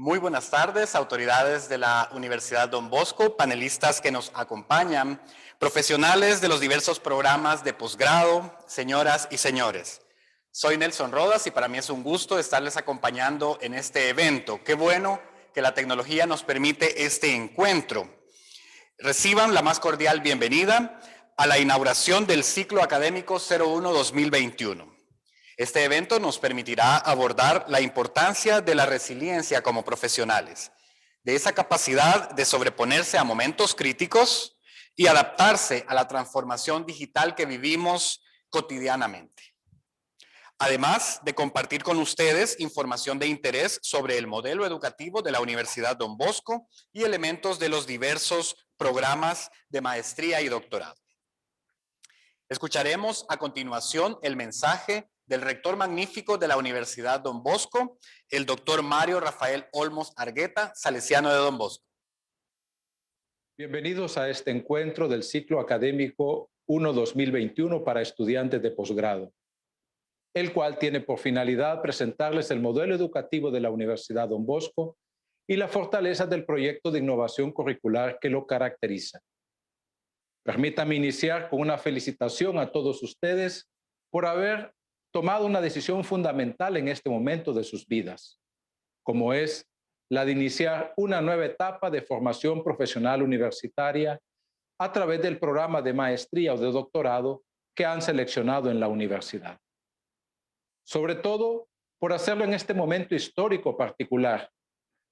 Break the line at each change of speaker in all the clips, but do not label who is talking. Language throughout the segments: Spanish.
Muy buenas tardes, autoridades de la Universidad Don Bosco, panelistas que nos acompañan, profesionales de los diversos programas de posgrado, señoras y señores. Soy Nelson Rodas y para mí es un gusto estarles acompañando en este evento. Qué bueno que la tecnología nos permite este encuentro. Reciban la más cordial bienvenida a la inauguración del ciclo académico 01-2021. Este evento nos permitirá abordar la importancia de la resiliencia como profesionales, de esa capacidad de sobreponerse a momentos críticos y adaptarse a la transformación digital que vivimos cotidianamente. Además de compartir con ustedes información de interés sobre el modelo educativo de la Universidad Don Bosco y elementos de los diversos programas de maestría y doctorado. Escucharemos a continuación el mensaje del rector magnífico de la Universidad Don Bosco, el doctor Mario Rafael Olmos Argueta, salesiano de Don Bosco.
Bienvenidos a este encuentro del ciclo académico 1-2021 para estudiantes de posgrado, el cual tiene por finalidad presentarles el modelo educativo de la Universidad Don Bosco y las fortalezas del proyecto de innovación curricular que lo caracteriza. Permítanme iniciar con una felicitación a todos ustedes por haber tomado una decisión fundamental en este momento de sus vidas, como es la de iniciar una nueva etapa de formación profesional universitaria a través del programa de maestría o de doctorado que han seleccionado en la universidad. Sobre todo por hacerlo en este momento histórico particular,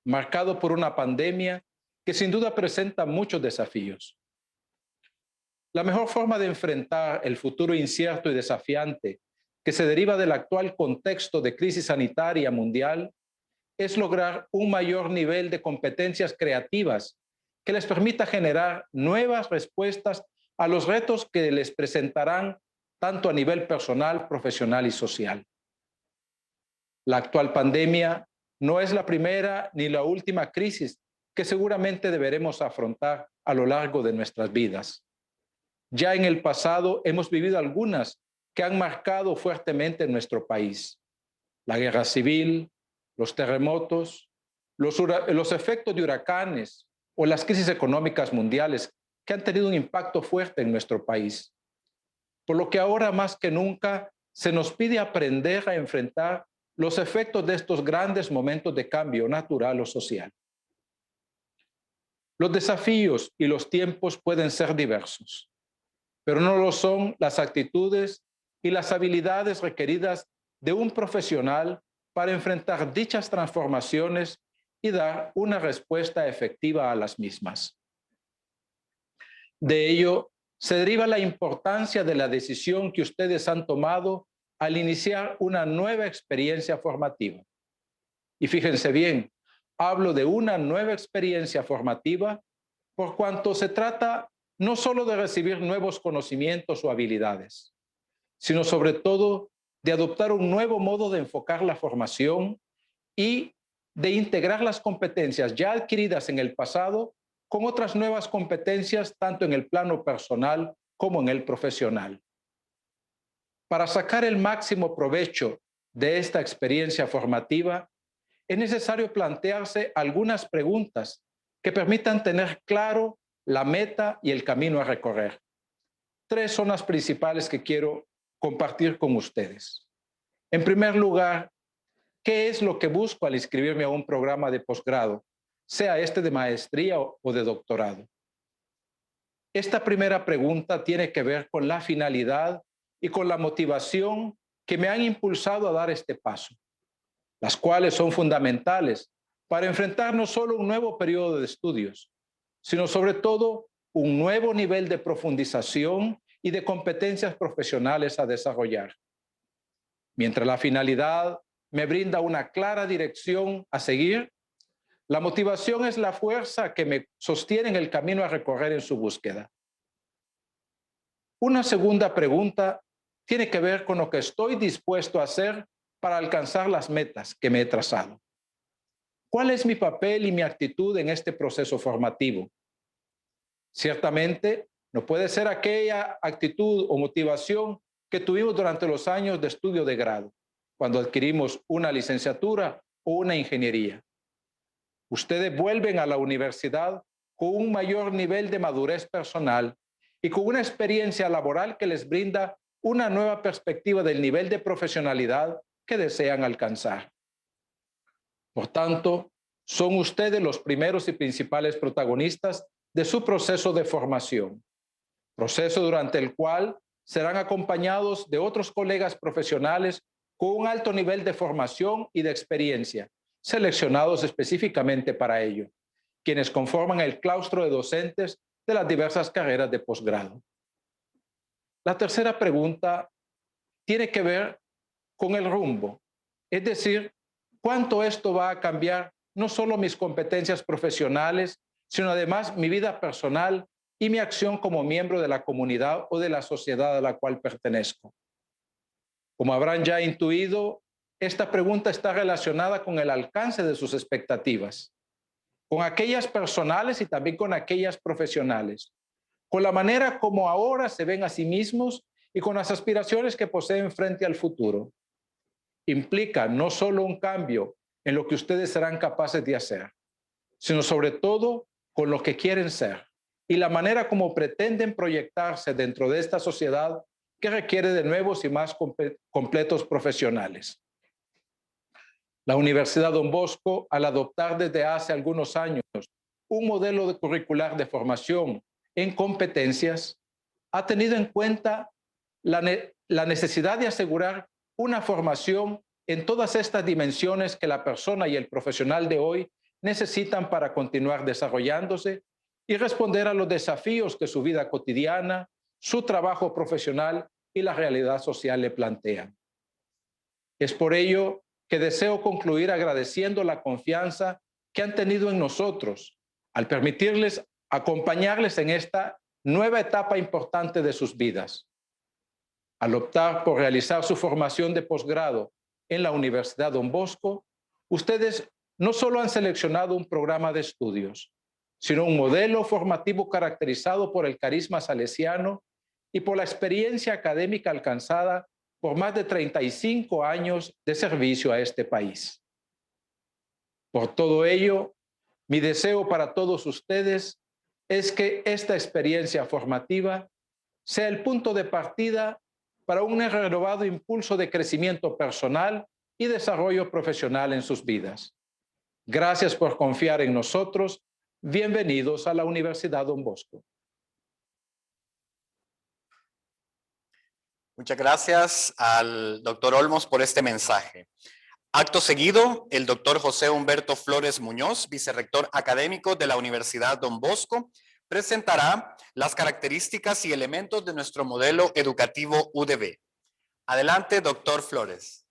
marcado por una pandemia que sin duda presenta muchos desafíos. La mejor forma de enfrentar el futuro incierto y desafiante que se deriva del actual contexto de crisis sanitaria mundial es lograr un mayor nivel de competencias creativas que les permita generar nuevas respuestas a los retos que les presentarán tanto a nivel personal, profesional y social. La actual pandemia no es la primera ni la última crisis que seguramente deberemos afrontar a lo largo de nuestras vidas. Ya en el pasado hemos vivido algunas que han marcado fuertemente nuestro país. La guerra civil, los terremotos, los efectos de huracanes o las crisis económicas mundiales que han tenido un impacto fuerte en nuestro país. Por lo que ahora más que nunca se nos pide aprender a enfrentar los efectos de estos grandes momentos de cambio natural o social. Los desafíos y los tiempos pueden ser diversos, pero no lo son las actitudes y las habilidades requeridas de un profesional para enfrentar dichas transformaciones y dar una respuesta efectiva a las mismas. De ello se deriva la importancia de la decisión que ustedes han tomado al iniciar una nueva experiencia formativa. Y fíjense bien, hablo de una nueva experiencia formativa por cuanto se trata no solo de recibir nuevos conocimientos o habilidades, sino sobre todo de adoptar un nuevo modo de enfocar la formación y de integrar las competencias ya adquiridas en el pasado con otras nuevas competencias tanto en el plano personal como en el profesional. Para sacar el máximo provecho de esta experiencia formativa, es necesario plantearse algunas preguntas que permitan tener claro la meta y el camino a recorrer. Tres son las principales que quiero compartir con ustedes. En primer lugar, ¿qué es lo que busco al inscribirme a un programa de posgrado, sea este de maestría o de doctorado? Esta primera pregunta tiene que ver con la finalidad y con la motivación que me han impulsado a dar este paso, las cuales son fundamentales para enfrentar no solo un nuevo periodo de estudios, sino sobre todo un nuevo nivel de profundización y de competencias profesionales a desarrollar. Mientras la finalidad me brinda una clara dirección a seguir, la motivación es la fuerza que me sostiene en el camino a recorrer en su búsqueda. Una segunda pregunta tiene que ver con lo que estoy dispuesto a hacer para alcanzar las metas que me he trazado. ¿Cuál es mi papel y mi actitud en este proceso formativo? Ciertamente, no puede ser aquella actitud o motivación que tuvimos durante los años de estudio de grado, cuando adquirimos una licenciatura o una ingeniería. Ustedes vuelven a la universidad con un mayor nivel de madurez personal y con una experiencia laboral que les brinda una nueva perspectiva del nivel de profesionalidad que desean alcanzar. Por tanto, son ustedes los primeros y principales protagonistas de su proceso de formación, proceso durante el cual serán acompañados de otros colegas profesionales con un alto nivel de formación y de experiencia, seleccionados específicamente para ello, quienes conforman el claustro de docentes de las diversas carreras de posgrado. La tercera pregunta tiene que ver con el rumbo, es decir, cuánto esto va a cambiar no solo mis competencias profesionales, sino además mi vida personal y mi acción como miembro de la comunidad o de la sociedad a la cual pertenezco. Como habrán ya intuido, esta pregunta está relacionada con el alcance de sus expectativas, con aquellas personales y también con aquellas profesionales, con la manera como ahora se ven a sí mismos y con las aspiraciones que poseen frente al futuro. Implica no solo un cambio en lo que ustedes serán capaces de hacer, sino sobre todo con lo que quieren ser y la manera como pretenden proyectarse dentro de esta sociedad que requiere de nuevos y más completos profesionales. La Universidad Don Bosco, al adoptar desde hace algunos años un modelo curricular de formación en competencias, ha tenido en cuenta la necesidad de asegurar una formación en todas estas dimensiones que la persona y el profesional de hoy necesitan para continuar desarrollándose y responder a los desafíos que su vida cotidiana, su trabajo profesional y la realidad social le plantean. Es por ello que deseo concluir agradeciendo la confianza que han tenido en nosotros al permitirles acompañarles en esta nueva etapa importante de sus vidas. Al optar por realizar su formación de posgrado en la Universidad Don Bosco, ustedes no solo han seleccionado un programa de estudios, sino un modelo formativo caracterizado por el carisma salesiano y por la experiencia académica alcanzada por más de 35 años de servicio a este país. Por todo ello, mi deseo para todos ustedes es que esta experiencia formativa sea el punto de partida para un renovado impulso de crecimiento personal y desarrollo profesional en sus vidas. Gracias por confiar en nosotros. Bienvenidos a la Universidad Don Bosco.
Muchas gracias al doctor Olmos por este mensaje. Acto seguido, el doctor José Humberto Flores Muñoz, vicerrector académico de la Universidad Don Bosco, presentará las características y elementos de nuestro modelo educativo UDB. Adelante, doctor Flores.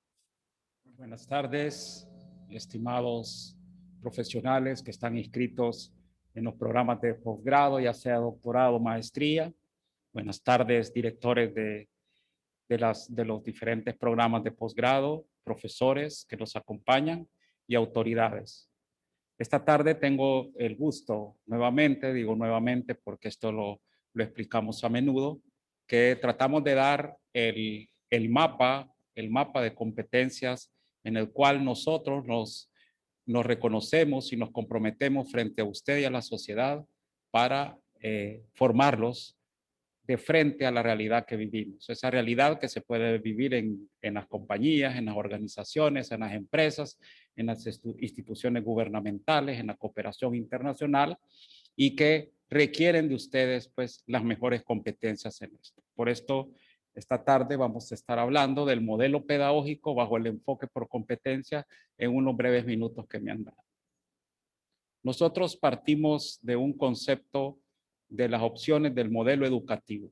Buenas tardes, estimados profesionales que están inscritos en los programas de posgrado, ya sea doctorado o maestría. Buenas tardes, directores de los diferentes programas de posgrado, profesores que nos acompañan y autoridades. Esta tarde tengo el gusto nuevamente, digo nuevamente porque esto lo explicamos a menudo, que tratamos de dar el mapa de competencias en el cual nosotros nos reconocemos y nos comprometemos frente a usted y a la sociedad para formarlos de frente a la realidad que vivimos. Esa realidad que se puede vivir en las compañías, en las organizaciones, en las empresas, en las instituciones gubernamentales, en la cooperación internacional y que requieren de ustedes pues las mejores competencias en esto. Por esto, esta tarde vamos a estar hablando del modelo pedagógico bajo el enfoque por competencia en unos breves minutos que me han dado. Nosotros partimos de un concepto de las opciones del modelo educativo.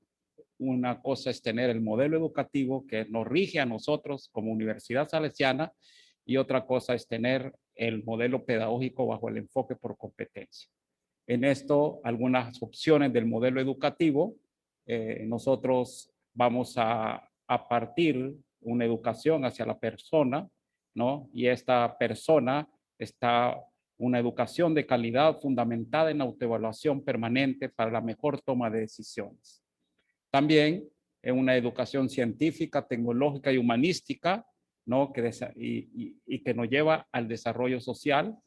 Una cosa es tener el modelo educativo que nos rige a nosotros como Universidad Salesiana y otra cosa es tener el modelo pedagógico bajo el enfoque por competencia. En esto, algunas opciones del modelo educativo, nosotros vamos a partir una educación hacia la persona, ¿no? Y esta persona está una educación de calidad fundamentada en autoevaluación permanente para la mejor toma de decisiones. También en una educación científica, tecnológica y humanística, ¿no? que nos lleva al desarrollo social,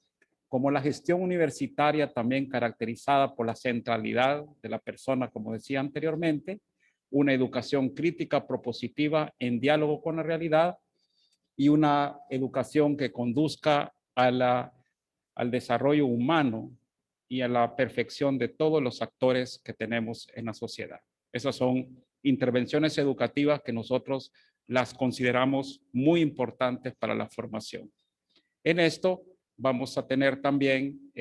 como la gestión universitaria también caracterizada por la centralidad de la persona, como decía anteriormente, una educación crítica propositiva en diálogo con la realidad y una educación que conduzca al desarrollo humano y a la perfección de todos los actores que tenemos en la sociedad. Esas son intervenciones educativas que nosotros las consideramos muy importantes para la formación. En esto vamos a tener también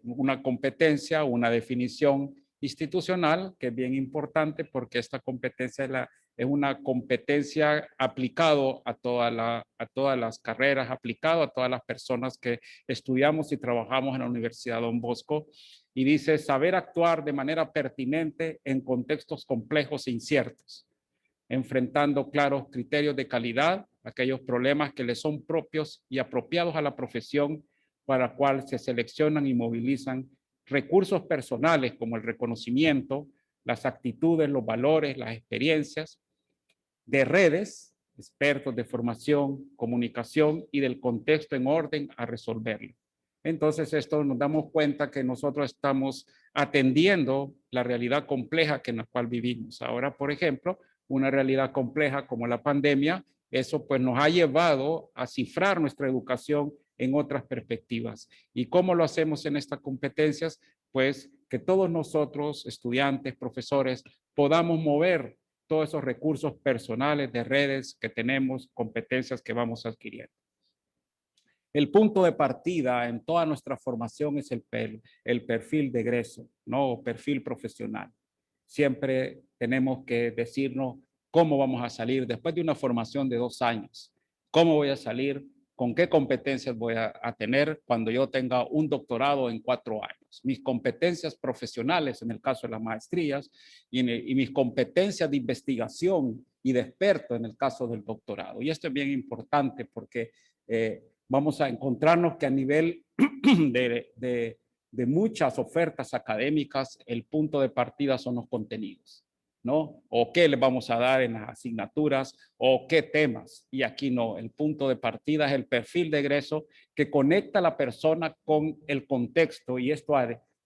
una competencia, una definición institucional que es bien importante porque esta competencia es una competencia aplicado a todas las carreras, aplicado a todas las personas que estudiamos y trabajamos en la Universidad Don Bosco y dice saber actuar de manera pertinente en contextos complejos e inciertos, enfrentando claros criterios de calidad, aquellos problemas que le son propios y apropiados a la profesión para la cual se seleccionan y movilizan recursos personales como el reconocimiento, las actitudes, los valores, las experiencias, de redes, expertos de formación, comunicación y del contexto en orden a resolverlo. Entonces, esto nos damos cuenta que nosotros estamos atendiendo la realidad compleja en la cual vivimos. Ahora, por ejemplo, una realidad compleja como la pandemia, eso pues nos ha llevado a cifrar nuestra educación en otras perspectivas. ¿Y cómo lo hacemos en estas competencias? Pues que todos nosotros, estudiantes, profesores, podamos mover todos esos recursos personales de redes que tenemos, competencias que vamos adquiriendo. El punto de partida en toda nuestra formación es el perfil de egreso, ¿no? Perfil profesional. Siempre tenemos que decirnos cómo vamos a salir después de una formación de 2 años. ¿Cómo voy a salir? ¿Con qué competencias voy a tener cuando yo tenga un doctorado en 4 años? Mis competencias profesionales, en el caso de las maestrías, y mis competencias de investigación y de experto en el caso del doctorado. Y esto es bien importante porque vamos a encontrarnos que a nivel de muchas ofertas académicas, el punto de partida son los contenidos, ¿no? O qué les vamos a dar en las asignaturas o qué temas. Y aquí no, el punto de partida es el perfil de egreso que conecta a la persona con el contexto y esto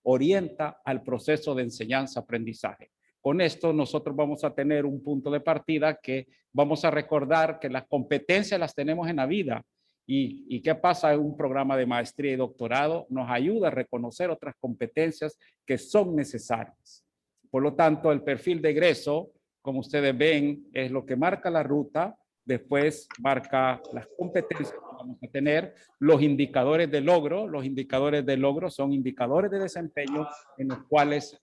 orienta al proceso de enseñanza-aprendizaje. Con esto nosotros vamos a tener un punto de partida que vamos a recordar que las competencias las tenemos en la vida. ¿Y qué pasa en un programa de maestría y doctorado? Nos ayuda a reconocer otras competencias que son necesarias. Por lo tanto, el perfil de egreso, como ustedes ven, es lo que marca la ruta, después marca las competencias que vamos a tener, los indicadores de logro. Los indicadores de logro son indicadores de desempeño en los cuales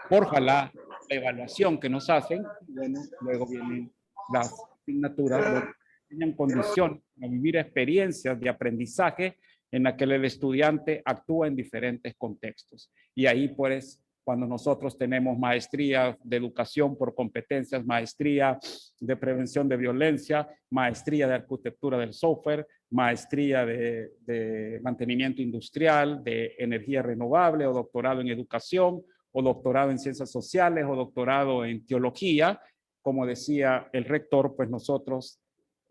forja la evaluación que nos hacen. Bueno, luego vienen las asignaturas en condición de vivir experiencias de aprendizaje en la que el estudiante actúa en diferentes contextos. Y ahí pues cuando nosotros tenemos maestría de educación por competencias, maestría de prevención de violencia, maestría de arquitectura del software, maestría de mantenimiento industrial, de energía renovable o doctorado en educación o doctorado en ciencias sociales o doctorado en teología, como decía el rector, pues nosotros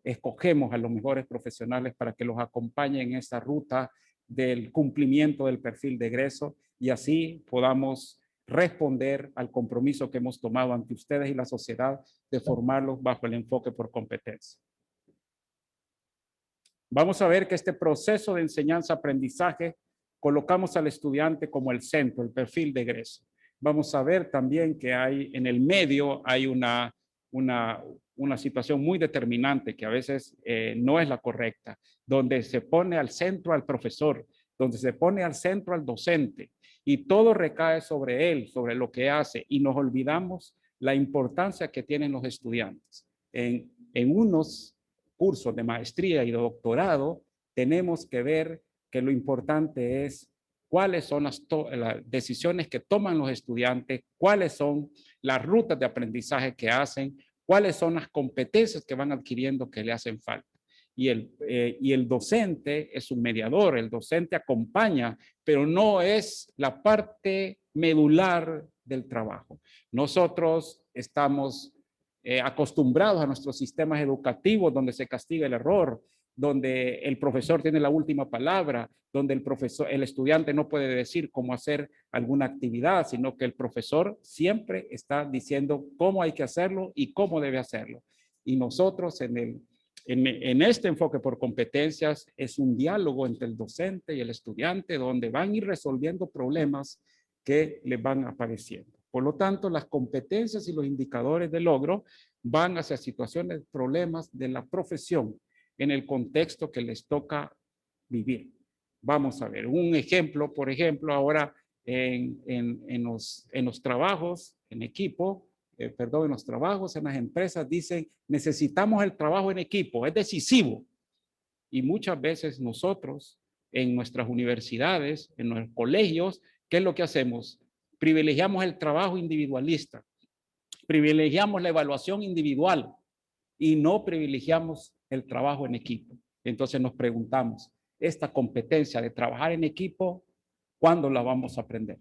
escogemos a los mejores profesionales para que los acompañen en esta ruta del cumplimiento del perfil de egreso y así podamos responder al compromiso que hemos tomado ante ustedes y la sociedad de formarlos bajo el enfoque por competencia. Vamos a ver que este proceso de enseñanza-aprendizaje colocamos al estudiante como el centro, el perfil de egreso. Vamos a ver también que hay en el medio hay una situación muy determinante que a veces no es la correcta, donde se pone al centro al profesor, donde se pone al centro al docente y todo recae sobre él, sobre lo que hace y nos olvidamos la importancia que tienen los estudiantes. En unos cursos de maestría y de doctorado tenemos que ver que lo importante es cuáles son las decisiones que toman los estudiantes, cuáles son las rutas de aprendizaje que hacen, cuáles son las competencias que van adquiriendo que le hacen falta. Y el docente es un mediador, el docente acompaña, pero no es la parte medular del trabajo. Nosotros estamos acostumbrados a nuestros sistemas educativos donde se castiga el error, donde el profesor tiene la última palabra, donde el estudiante no puede decir cómo hacer alguna actividad, sino que el profesor siempre está diciendo cómo hay que hacerlo y cómo debe hacerlo. Y nosotros en este enfoque por competencias es un diálogo entre el docente y el estudiante donde van a ir resolviendo problemas que les van apareciendo. Por lo tanto, las competencias y los indicadores de logro van hacia situaciones, problemas de la profesión en el contexto que les toca vivir. Vamos a ver un ejemplo, por ejemplo, ahora en los trabajos en equipo, en los trabajos en las empresas dicen necesitamos el trabajo en equipo, es decisivo. Y muchas veces nosotros en nuestras universidades, en nuestros colegios, ¿qué es lo que hacemos? Privilegiamos el trabajo individualista, privilegiamos la evaluación individual y no privilegiamos el trabajo en equipo. Entonces nos preguntamos, esta competencia de trabajar en equipo, ¿cuándo la vamos a aprender?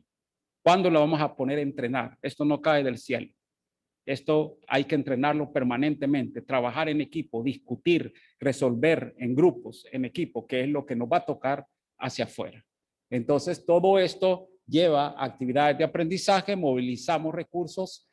¿Cuándo la vamos a poner a entrenar? Esto no cae del cielo. Esto hay que entrenarlo permanentemente, trabajar en equipo, discutir, resolver en grupos, en equipo, que es lo que nos va a tocar hacia afuera. Entonces, todo esto lleva a actividades de aprendizaje, movilizamos recursos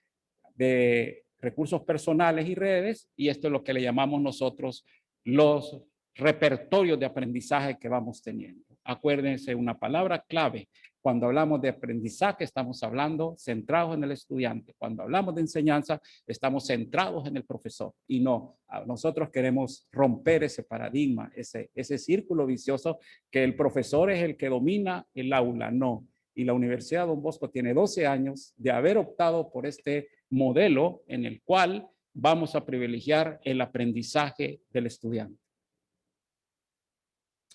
de recursos personales y redes, y esto es lo que le llamamos nosotros los repertorios de aprendizaje que vamos teniendo. Acuérdense una palabra clave. Cuando hablamos de aprendizaje, estamos hablando centrados en el estudiante. Cuando hablamos de enseñanza, estamos centrados en el profesor. Y no, nosotros queremos romper ese paradigma, ese círculo vicioso que el profesor es el que domina el aula. No. Y la Universidad Don Bosco tiene 12 años de haber optado por este modelo en el cual vamos a privilegiar el aprendizaje del estudiante.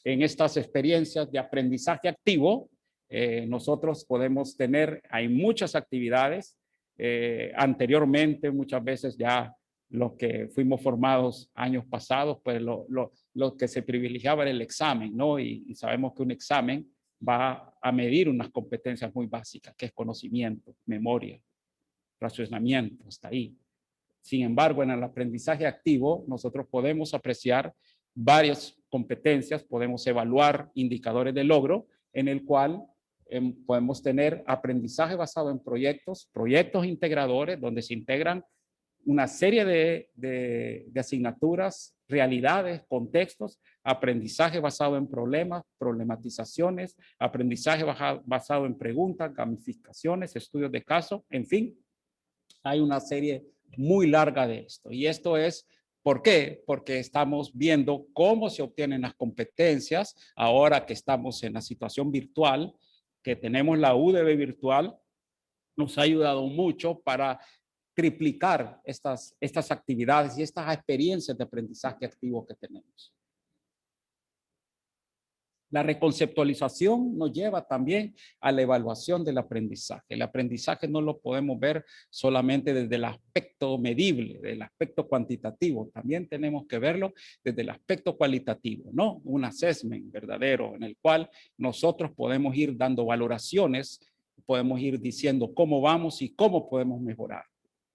En estas experiencias de aprendizaje activo, nosotros podemos tener, hay muchas actividades, anteriormente muchas veces ya los que fuimos formados años pasados, pues lo que se privilegiaba era el examen, ¿no? Y sabemos que un examen va a medir unas competencias muy básicas, que es conocimiento, memoria, razonamiento, hasta ahí. Sin embargo, en el aprendizaje activo, nosotros podemos apreciar varias competencias, podemos evaluar indicadores de logro, en el cual podemos tener aprendizaje basado en proyectos integradores, donde se integran una serie de asignaturas, realidades, contextos, aprendizaje basado en problemas, problematizaciones, aprendizaje basado en preguntas, gamificaciones, estudios de caso, en fin, hay una serie muy larga de esto. Y esto es, ¿por qué? Porque estamos viendo cómo se obtienen las competencias ahora que estamos en la situación virtual, que tenemos la UDB virtual, nos ha ayudado mucho para triplicar estas actividades y estas experiencias de aprendizaje activo que tenemos. La reconceptualización nos lleva también a la evaluación del aprendizaje. El aprendizaje no lo podemos ver solamente desde el aspecto medible, del aspecto cuantitativo. También tenemos que verlo desde el aspecto cualitativo, ¿no? Un assessment verdadero en el cual nosotros podemos ir dando valoraciones, podemos ir diciendo cómo vamos y cómo podemos mejorar.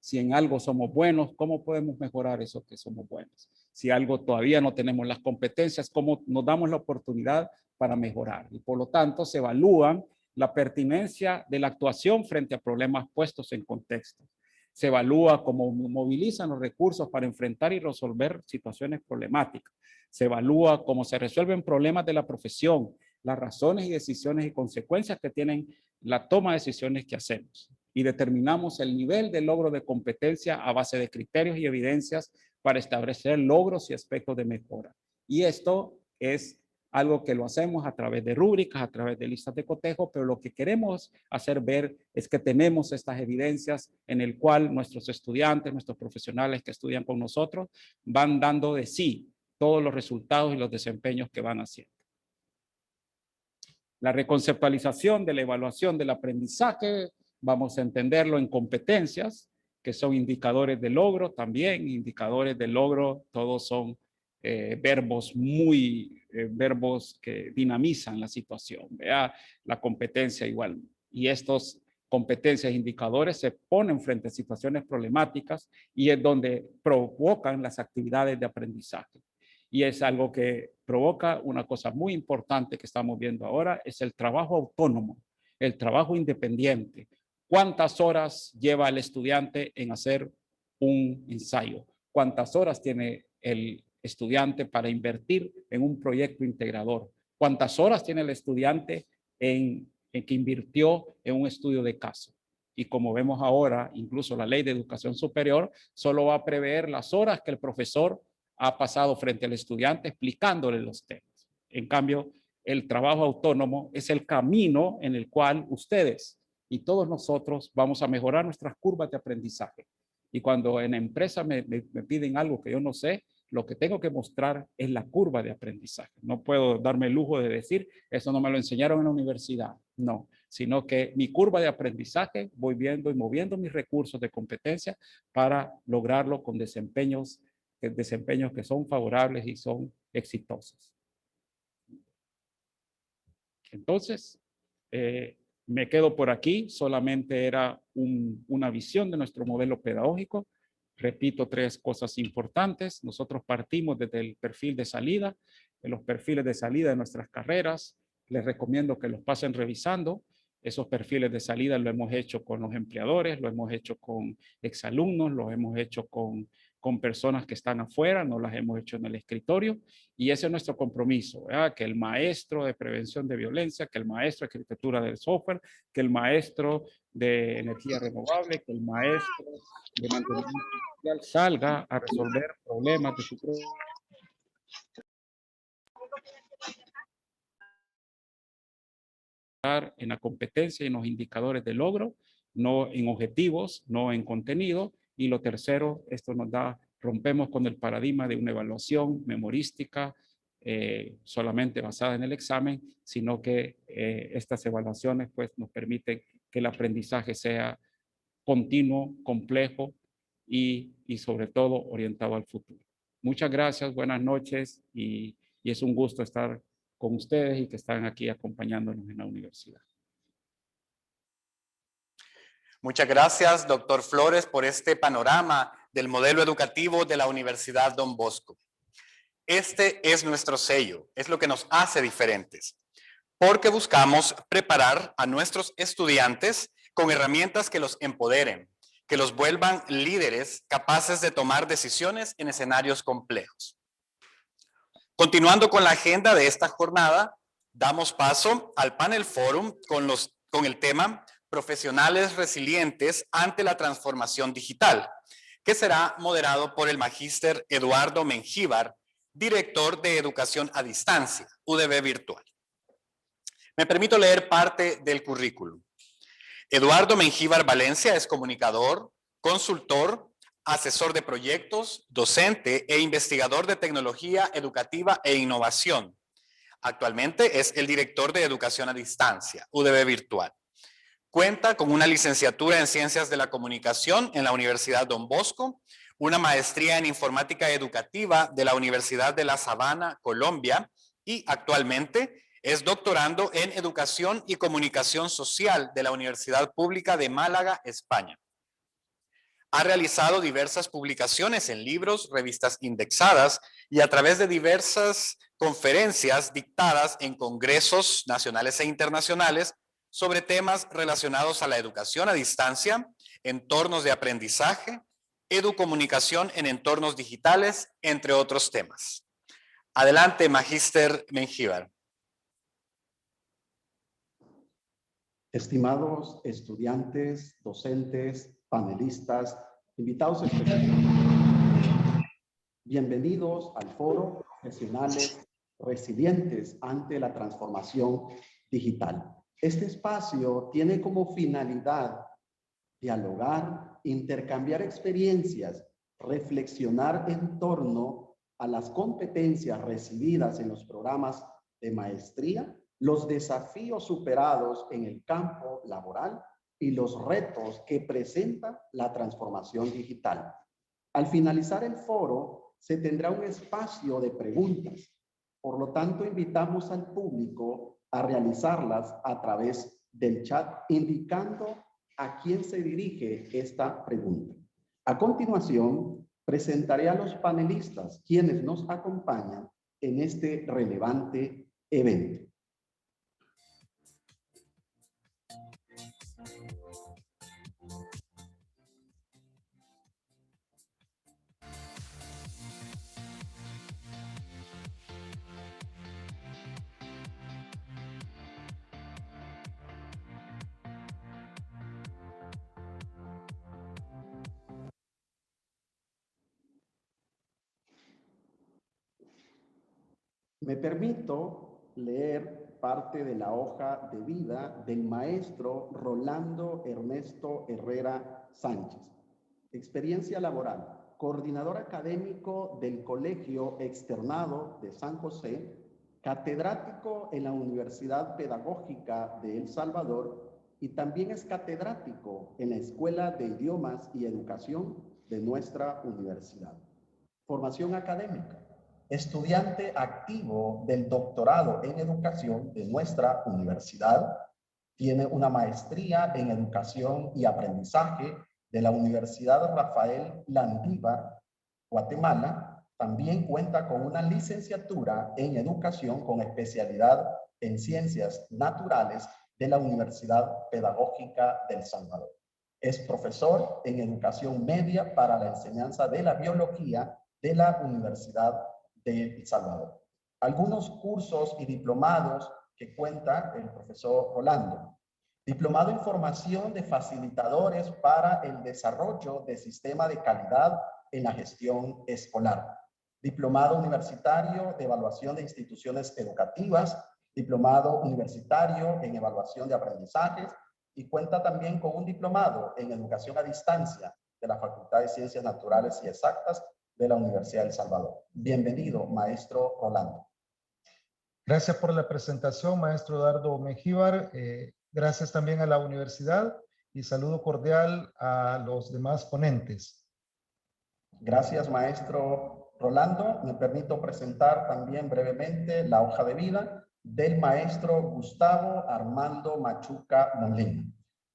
Si en algo somos buenos, ¿cómo podemos mejorar eso que somos buenos? Si algo todavía no tenemos las competencias, ¿cómo nos damos la oportunidad para mejorar? Y por lo tanto se evalúan la pertinencia de la actuación frente a problemas puestos en contexto. Se evalúa cómo movilizan los recursos para enfrentar y resolver situaciones problemáticas. Se evalúa cómo se resuelven problemas de la profesión, las razones y decisiones y consecuencias que tienen la toma de decisiones que hacemos. Y determinamos el nivel de logro de competencia a base de criterios y evidencias para establecer logros y aspectos de mejora. Y esto es algo que lo hacemos a través de rúbricas, a través de listas de cotejo, pero lo que queremos hacer ver es que tenemos estas evidencias en el cual nuestros estudiantes, nuestros profesionales que estudian con nosotros, van dando de sí todos los resultados y los desempeños que van haciendo. La reconceptualización de la evaluación del aprendizaje, vamos a entenderlo en competencias, que son indicadores de logro también, indicadores de logro, todos son verbos verbos que dinamizan la situación, ¿vea? La competencia igual. Y estos competencias e indicadores se ponen frente a situaciones problemáticas y es donde provocan las actividades de aprendizaje. Y es algo que provoca una cosa muy importante que estamos viendo ahora, es el trabajo autónomo, el trabajo independiente. ¿Cuántas horas lleva el estudiante en hacer un ensayo? ¿Cuántas horas tiene el estudiante para invertir en un proyecto integrador? ¿Cuántas horas tiene el estudiante en que invirtió en un estudio de caso? Y como vemos ahora, incluso la Ley de Educación Superior solo va a prever las horas que el profesor ha pasado frente al estudiante explicándole los temas. En cambio, el trabajo autónomo es el camino en el cual ustedes y todos nosotros vamos a mejorar nuestras curvas de aprendizaje. Y cuando en empresa me piden algo que yo no sé, lo que tengo que mostrar es la curva de aprendizaje. No puedo darme el lujo de decir, eso no me lo enseñaron en la universidad. No, sino que mi curva de aprendizaje voy viendo y moviendo mis recursos de competencia para lograrlo con desempeños que son favorables y son exitosos. Entonces, me quedo por aquí, solamente era una visión de nuestro modelo pedagógico. Repito 3 cosas importantes. Nosotros partimos desde el perfil de salida, de los perfiles de salida de nuestras carreras. Les recomiendo que los pasen revisando. Esos perfiles de salida lo hemos hecho con los empleadores, lo hemos hecho con exalumnos, lo hemos hecho con personas que están afuera, no las hemos hecho en el escritorio. Y ese es nuestro compromiso, ¿verdad? Que el maestro de prevención de violencia, que el maestro de arquitectura del software, que el maestro de energía renovable, que el maestro de mantenimiento industrial salga a resolver problemas de su propio en la competencia y en los indicadores de logro, no en objetivos, no en contenido. Y lo tercero, esto nos da, rompemos con el paradigma de una evaluación memorística solamente basada en el examen, sino que estas evaluaciones pues, nos permiten que el aprendizaje sea continuo, complejo y sobre todo orientado al futuro. Muchas gracias, buenas noches y es un gusto estar con ustedes y que están aquí acompañándonos en la universidad.
Muchas gracias, doctor Flores, por este panorama del modelo educativo de la Universidad Don Bosco. Este es nuestro sello, es lo que nos hace diferentes, porque buscamos preparar a nuestros estudiantes con herramientas que los empoderen, que los vuelvan líderes capaces de tomar decisiones en escenarios complejos. Continuando con la agenda de esta jornada, damos paso al panel forum con el tema Profesionales resilientes ante la transformación digital, que será moderado por el magíster Eduardo Mengíbar, director de Educación a Distancia, UDB Virtual. Me permito leer parte del currículum. Eduardo Mengíbar Valencia es comunicador, consultor, asesor de proyectos, docente e investigador de tecnología educativa e innovación. Actualmente es el director de Educación a Distancia, UDB Virtual. Cuenta con una licenciatura en Ciencias de la Comunicación en la Universidad Don Bosco, una maestría en Informática Educativa de la Universidad de La Sabana, Colombia, y actualmente es doctorando en Educación y Comunicación Social de la Universidad Pública de Málaga, España. Ha realizado diversas publicaciones en libros, revistas indexadas y a través de diversas conferencias dictadas en congresos nacionales e internacionales sobre temas relacionados a la educación a distancia, entornos de aprendizaje, educomunicación en entornos digitales, entre otros temas. Adelante, magíster Mengíbar.
Estimados estudiantes, docentes, panelistas, invitados especiales, bienvenidos al Foro Profesionales Resilientes ante la Transformación Digital. Este espacio tiene como finalidad dialogar, intercambiar experiencias, reflexionar en torno a las competencias recibidas en los programas de maestría, los desafíos superados en el campo laboral y los retos que presenta la transformación digital. Al finalizar el foro, se tendrá un espacio de preguntas. Por lo tanto, invitamos al público a realizarlas a través del chat, indicando a quién se dirige esta pregunta. A continuación, presentaré a los panelistas, quienes nos acompañan en este relevante evento. Me permito leer parte de la hoja de vida del maestro Rolando Ernesto Herrera Sánchez. Experiencia laboral, coordinador académico del Colegio Externado de San José, catedrático en la Universidad Pedagógica de El Salvador y también es catedrático en la Escuela de Idiomas y Educación de nuestra universidad. Formación académica. Estudiante activo del doctorado en educación de nuestra universidad, tiene una maestría en educación y aprendizaje de la Universidad Rafael Landívar, Guatemala. También cuenta con una licenciatura en educación con especialidad en ciencias naturales de la Universidad Pedagógica del Salvador. Es profesor en educación media para la enseñanza de la biología de la Universidad de El Salvador. Algunos cursos y diplomados que cuenta el profesor Rolando. Diplomado en formación de facilitadores para el desarrollo de sistema de calidad en la gestión escolar. Diplomado universitario de evaluación de instituciones educativas. Diplomado universitario en evaluación de aprendizajes. Y cuenta también con un diplomado en educación a distancia de la Facultad de Ciencias Naturales y Exactas de la Universidad de El Salvador. Bienvenido, maestro Rolando.
Gracias por la presentación, maestro Eduardo Mengíbar. Gracias también a la universidad y saludo cordial a los demás ponentes.
Gracias, maestro Rolando. Me permito presentar también brevemente la hoja de vida del maestro Gustavo Armando Machuca Molina.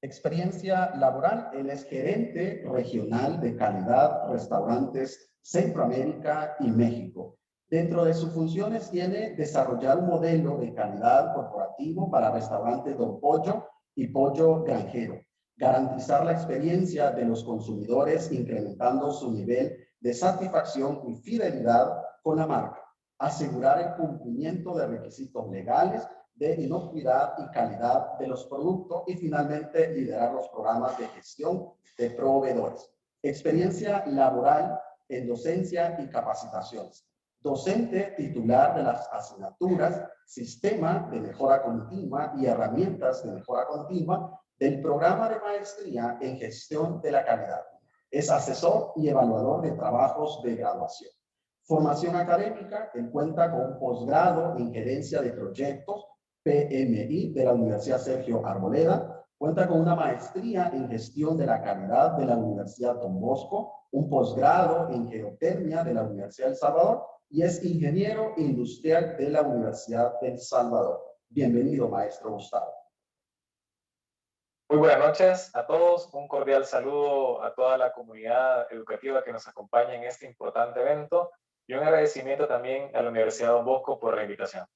Experiencia laboral, él es gerente regional de calidad, restaurantes Centroamérica y México. Dentro de sus funciones tiene desarrollar un modelo de calidad corporativo para restaurantes Don Pollo y Pollo Granjero. Garantizar la experiencia de los consumidores incrementando su nivel de satisfacción y fidelidad con la marca. Asegurar el cumplimiento de requisitos legales de inocuidad y calidad de los productos y finalmente liderar los programas de gestión de proveedores. Experiencia laboral en docencia y capacitaciones. Docente titular de las asignaturas Sistema de Mejora Continua y Herramientas de Mejora Continua del programa de maestría en gestión de la calidad. Es asesor y evaluador de trabajos de graduación. Formación académica, él cuenta con un posgrado en gerencia de proyectos PMI de la Universidad Sergio Arboleda, cuenta con una maestría en gestión de la calidad de la Universidad Don Bosco, un posgrado en geotermia de la Universidad del Salvador y es ingeniero industrial de la Universidad del Salvador. Bienvenido, maestro Gustavo.
Muy buenas noches a todos, un cordial saludo a toda la comunidad educativa que nos acompaña en este importante evento y un agradecimiento también a la Universidad Don Bosco por la invitación.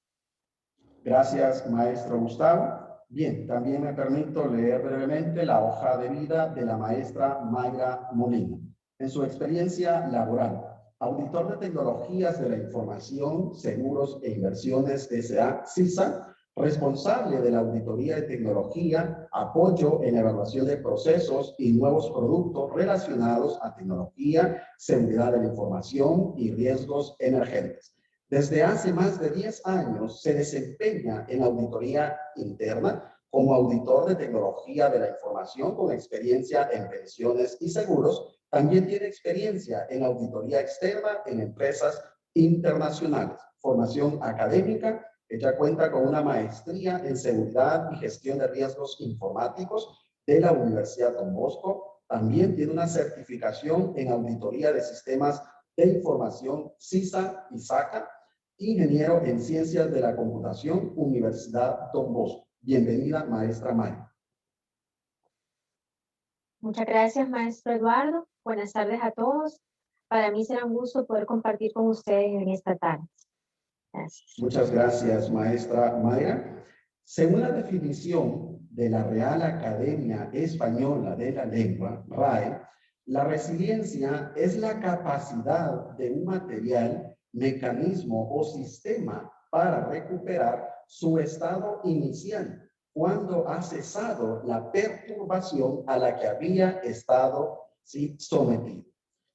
Gracias, maestro Gustavo. Bien, también me permito leer brevemente la hoja de vida de la maestra Mayra Molina. En su experiencia laboral, auditor de tecnologías de la información, seguros e inversiones S.A. CISA, responsable de la auditoría de tecnología, apoyo en la evaluación de procesos y nuevos productos relacionados a tecnología, seguridad de la información y riesgos emergentes. Desde hace más de 10 años se desempeña en auditoría interna como auditor de tecnología de la información con experiencia en pensiones y seguros. También tiene experiencia en auditoría externa en empresas internacionales. Formación académica. Ella cuenta con una maestría en seguridad y gestión de riesgos informáticos de la Universidad Don Bosco. También tiene una certificación en auditoría de sistemas de información CISA y SACA. Ingeniero en ciencias de la computación, Universidad Don Bosco. Bienvenida, maestra Maya.
Muchas gracias, maestro Eduardo. Buenas tardes a todos. Para mí será un gusto poder compartir con ustedes en esta tarde. Gracias.
Muchas gracias, maestra Mayra. Según la definición de la Real Academia Española de la Lengua, RAE, la resiliencia es la capacidad de un material, mecanismo o sistema para recuperar su estado inicial cuando ha cesado la perturbación a la que había estado sometido.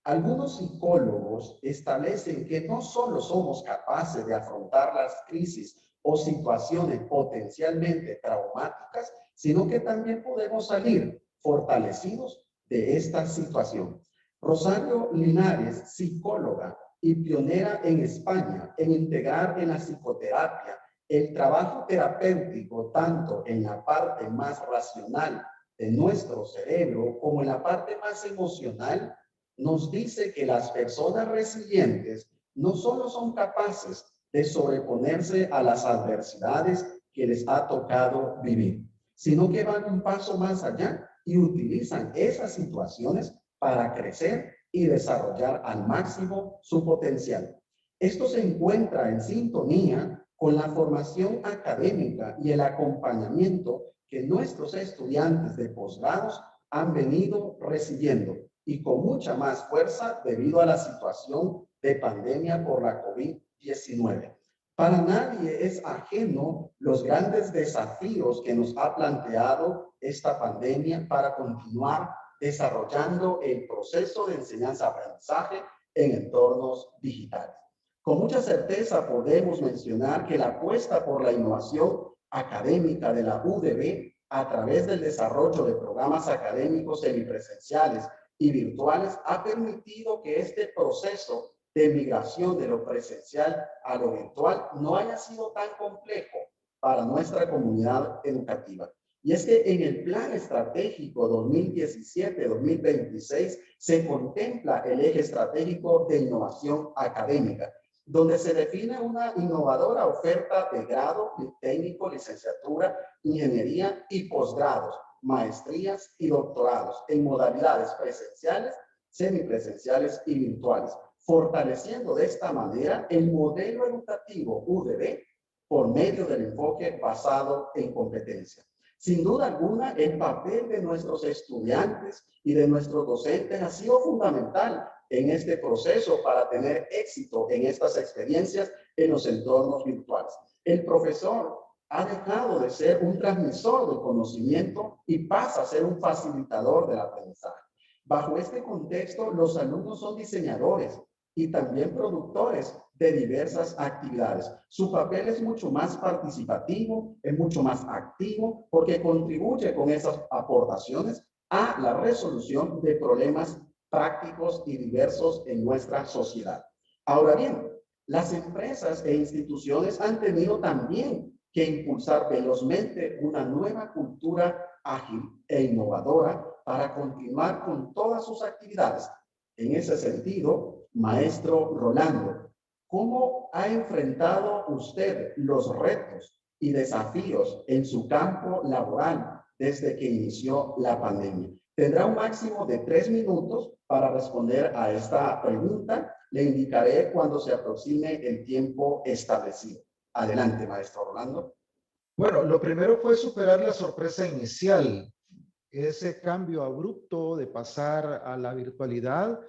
Algunos psicólogos establecen que no solo somos capaces de afrontar las crisis o situaciones potencialmente traumáticas, sino que también podemos salir fortalecidos de esta situación. Rosario Linares, psicóloga y pionera en España en integrar en la psicoterapia el trabajo terapéutico tanto en la parte más racional de nuestro cerebro como en la parte más emocional, nos dice que las personas resilientes no solo son capaces de sobreponerse a las adversidades que les ha tocado vivir, sino que van un paso más allá y utilizan esas situaciones para crecer y desarrollar al máximo su potencial. Esto se encuentra en sintonía con la formación académica y el acompañamiento que nuestros estudiantes de posgrados han venido recibiendo y con mucha más fuerza debido a la situación de pandemia por la COVID-19. Para nadie es ajeno los grandes desafíos que nos ha planteado esta pandemia para continuar desarrollando el proceso de enseñanza-aprendizaje en entornos digitales. Con mucha certeza podemos mencionar que la apuesta por la innovación académica de la UDB a través del desarrollo de programas académicos semipresenciales y virtuales ha permitido que este proceso de migración de lo presencial a lo virtual no haya sido tan complejo para nuestra comunidad educativa. Y es que en el Plan Estratégico 2017-2026 se contempla el eje estratégico de innovación académica, donde se define una innovadora oferta de grado, técnico, licenciatura, ingeniería y posgrados, maestrías y doctorados en modalidades presenciales, semipresenciales y virtuales, fortaleciendo de esta manera el modelo educativo UDB por medio del enfoque basado en competencia. Sin duda alguna, el papel de nuestros estudiantes y de nuestros docentes ha sido fundamental en este proceso para tener éxito en estas experiencias en los entornos virtuales. El profesor ha dejado de ser un transmisor del conocimiento y pasa a ser un facilitador del aprendizaje. Bajo este contexto, los alumnos son diseñadores y también productores de diversas actividades. Su papel es mucho más participativo, es mucho más activo, porque contribuye con esas aportaciones a la resolución de problemas prácticos y diversos en nuestra sociedad. Ahora bien, las empresas e instituciones han tenido también que impulsar velozmente una nueva cultura ágil e innovadora para continuar con todas sus actividades. En ese sentido, maestro Rolando, ¿cómo ha enfrentado usted los retos y desafíos en su campo laboral desde que inició la pandemia? Tendrá un máximo de 3 minutos para responder a esta pregunta. Le indicaré cuando se aproxime el tiempo establecido. Adelante, maestro Rolando.
Bueno, lo primero fue superar la sorpresa inicial, ese cambio abrupto de pasar a la virtualidad,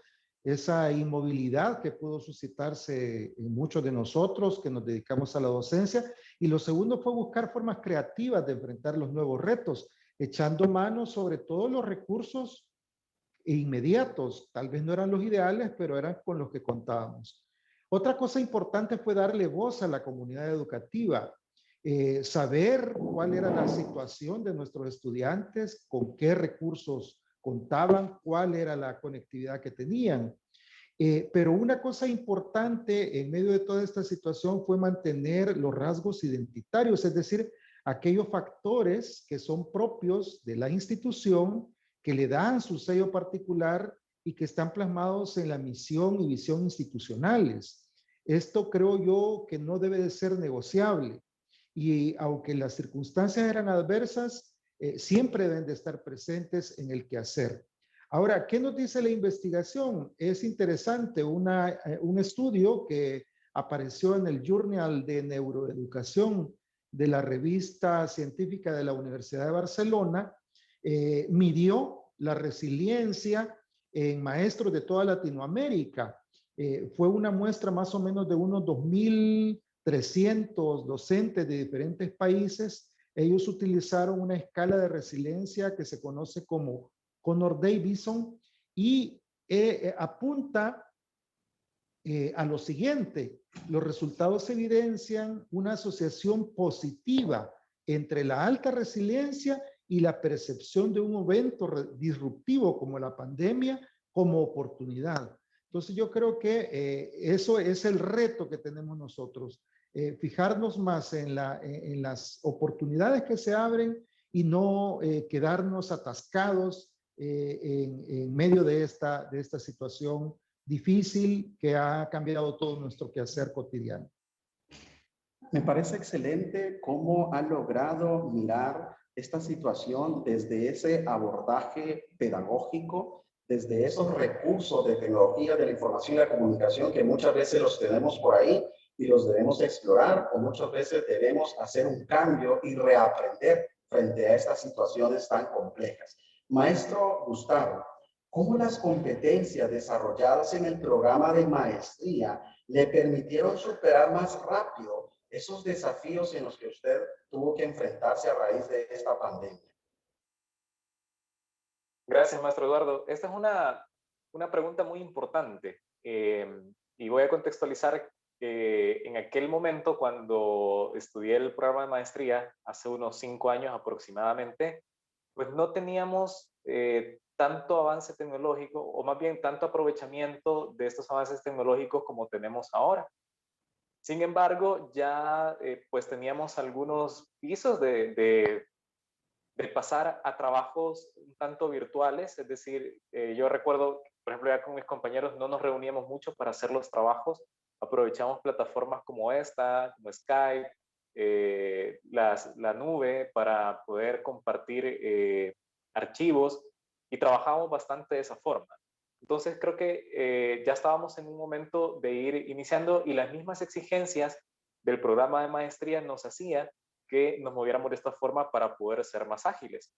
esa inmovilidad que pudo suscitarse en muchos de nosotros que nos dedicamos a la docencia. Y lo segundo fue buscar formas creativas de enfrentar los nuevos retos, echando mano sobre todo los recursos inmediatos. Tal vez no eran los ideales, pero eran con los que contábamos. Otra cosa importante fue darle voz a la comunidad educativa. Saber cuál era la situación de nuestros estudiantes, con qué recursos contaban, cuál era la conectividad que tenían. Pero una cosa importante en medio de toda esta situación fue mantener los rasgos identitarios, es decir, aquellos factores que son propios de la institución, que le dan su sello particular y que están plasmados en la misión y visión institucionales. Esto creo yo que no debe de ser negociable. Y aunque las circunstancias eran adversas, siempre deben de estar presentes en el quehacer. Ahora, ¿qué nos dice la investigación? Es interesante un estudio que apareció en el Journal de Neuroeducación de la revista científica de la Universidad de Barcelona, midió la resiliencia en maestros de toda Latinoamérica. Fue una muestra más o menos de unos 2.300 docentes de diferentes países. Ellos utilizaron una escala de resiliencia que se conoce como Connor-Davidson y apunta a lo siguiente: los resultados evidencian una asociación positiva entre la alta resiliencia y la percepción de un evento disruptivo como la pandemia como oportunidad. Entonces yo creo que eso es el reto que tenemos nosotros, fijarnos más en las oportunidades que se abren y no quedarnos atascados en medio de esta situación difícil que ha cambiado todo nuestro quehacer cotidiano.
Me parece excelente cómo ha logrado mirar esta situación desde ese abordaje pedagógico, desde esos recursos de tecnología de la información y la comunicación que muchas veces los tenemos por ahí, y los debemos explorar, o muchas veces debemos hacer un cambio y reaprender frente a estas situaciones tan complejas. Maestro Gustavo, ¿cómo las competencias desarrolladas en el programa de maestría le permitieron superar más rápido esos desafíos en los que usted tuvo que enfrentarse a raíz de esta pandemia?
Gracias, maestro Eduardo. Esta es una pregunta muy importante y voy a contextualizar que en aquel momento, cuando estudié el programa de maestría, hace unos 5 años aproximadamente, pues no teníamos tanto avance tecnológico, o más bien tanto aprovechamiento de estos avances tecnológicos como tenemos ahora. Sin embargo, ya pues teníamos algunos pisos de pasar a trabajos un tanto virtuales, es decir, yo recuerdo, por ejemplo, ya con mis compañeros no nos reuníamos mucho para hacer los trabajos, aprovechamos plataformas como esta, como Skype, la nube para poder compartir archivos y trabajamos bastante de esa forma. Entonces creo que ya estábamos en un momento de ir iniciando y las mismas exigencias del programa de maestría nos hacían que nos moviéramos de esta forma para poder ser más ágiles.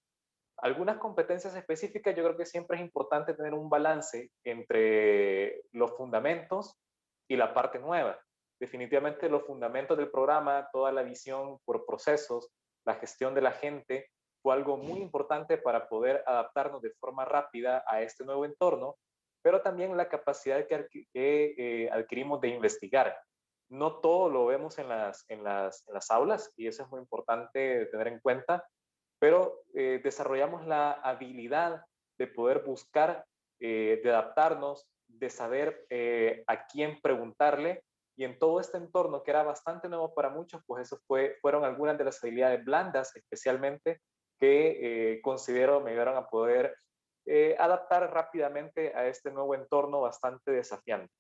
Algunas competencias específicas, yo creo que siempre es importante tener un balance entre los fundamentos y la parte nueva. Definitivamente los fundamentos del programa, toda la visión por procesos, la gestión de la gente, fue algo muy importante para poder adaptarnos de forma rápida a este nuevo entorno, pero también la capacidad que adquirimos de investigar. No todo lo vemos en las aulas y eso es muy importante tener en cuenta, pero desarrollamos la habilidad de poder buscar, de adaptarnos, de saber a quién preguntarle, y en todo este entorno que era bastante nuevo para muchos, pues eso fueron algunas de las habilidades blandas especialmente que considero me ayudaron a poder adaptar rápidamente a este nuevo entorno bastante desafiante.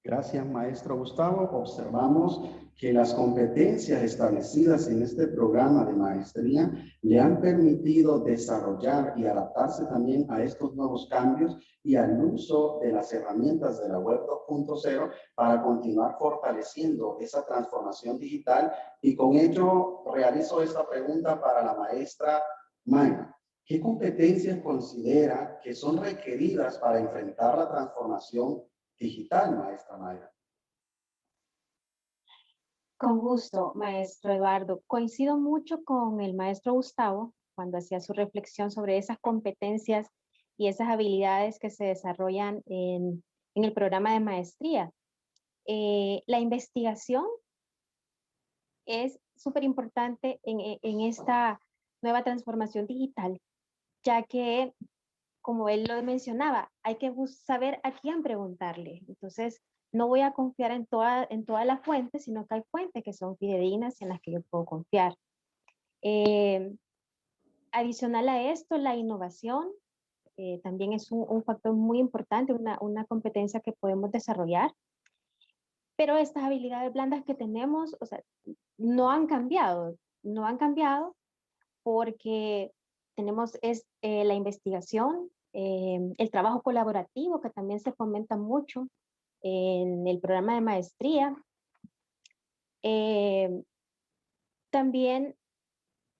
Gracias, maestro Gustavo. Observamos que las competencias establecidas en este programa de maestría le han permitido desarrollar y adaptarse también a estos nuevos cambios y al uso de las herramientas de la web 2.0 para continuar fortaleciendo esa transformación digital. Y con ello realizo esta pregunta para la maestra Mayra. ¿Qué competencias considera que son requeridas para enfrentar la transformación digital, maestra Mayra?
Con gusto, maestro Eduardo. Coincido mucho con el maestro Gustavo cuando hacía su reflexión sobre esas competencias y esas habilidades que se desarrollan en el programa de maestría. La investigación es súper importante en esta nueva transformación digital, ya que, como él lo mencionaba, hay que saber a quién preguntarle. Entonces, no voy a confiar en todas las fuentes, sino que hay fuentes que son fidedignas en las que yo puedo confiar. Adicional a esto, la innovación también es un factor muy importante, una competencia que podemos desarrollar. Pero estas habilidades blandas que tenemos, o sea, no han cambiado porque tenemos la investigación, el trabajo colaborativo que también se fomenta mucho en el programa de maestría. También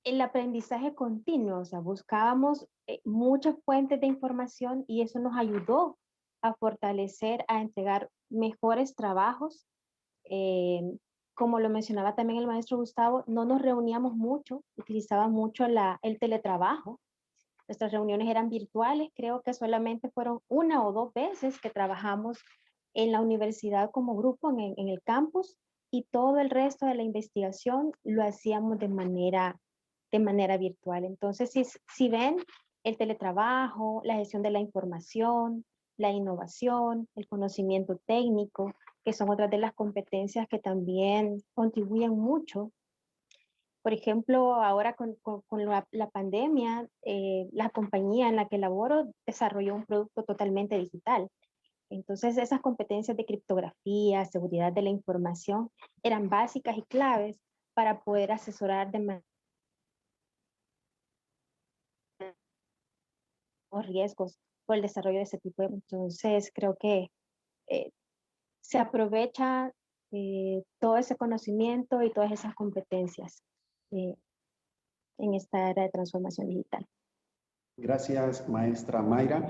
el aprendizaje continuo, o sea, buscábamos muchas fuentes de información y eso nos ayudó a fortalecer, a entregar mejores trabajos. Como lo mencionaba también el maestro Gustavo, no nos reuníamos mucho, utilizaba mucho el teletrabajo. Nuestras reuniones eran virtuales, creo que solamente fueron 1 o 2 veces que trabajamos en la universidad como grupo, en el campus, y todo el resto de la investigación lo hacíamos de manera virtual. Entonces, si ven, el teletrabajo, la gestión de la información, la innovación, el conocimiento técnico, que son otras de las competencias que también contribuyen mucho. Por ejemplo, ahora con la pandemia, la compañía en la que laboro desarrolló un producto totalmente digital. Entonces, esas competencias de criptografía, seguridad de la información, eran básicas y claves para poder asesorar de manera los riesgos por el desarrollo de ese tipo de... Entonces, creo que se aprovecha todo ese conocimiento y todas esas competencias en esta era de transformación digital.
Gracias, maestra Mayra.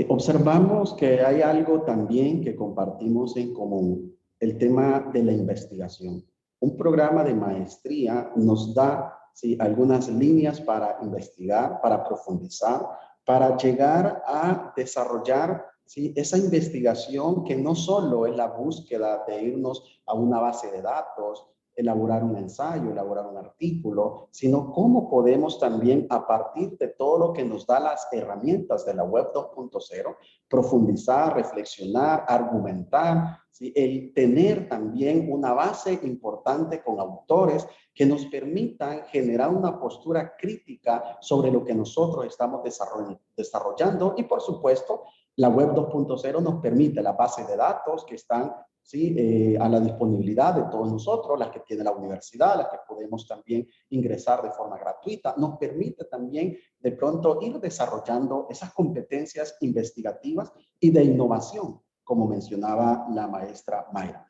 Observamos que hay algo también que compartimos en común, el tema de la investigación. Un programa de maestría nos da, ¿sí?, algunas líneas para investigar, para profundizar, para llegar a desarrollar, ¿sí?, esa investigación que no solo es la búsqueda de irnos a una base de datos, elaborar un ensayo, elaborar un artículo, sino cómo podemos también, a partir de todo lo que nos da las herramientas de la web 2.0, profundizar, reflexionar, argumentar, ¿sí?, el tener también una base importante con autores que nos permitan generar una postura crítica sobre lo que nosotros estamos desarrollando y, por supuesto, la web 2.0 nos permite la base de datos que están, ¿sí?, a la disponibilidad de todos nosotros, las que tiene la universidad, las que podemos también ingresar de forma gratuita. Nos permite también de pronto ir desarrollando esas competencias investigativas y de innovación, como mencionaba la maestra Mayra.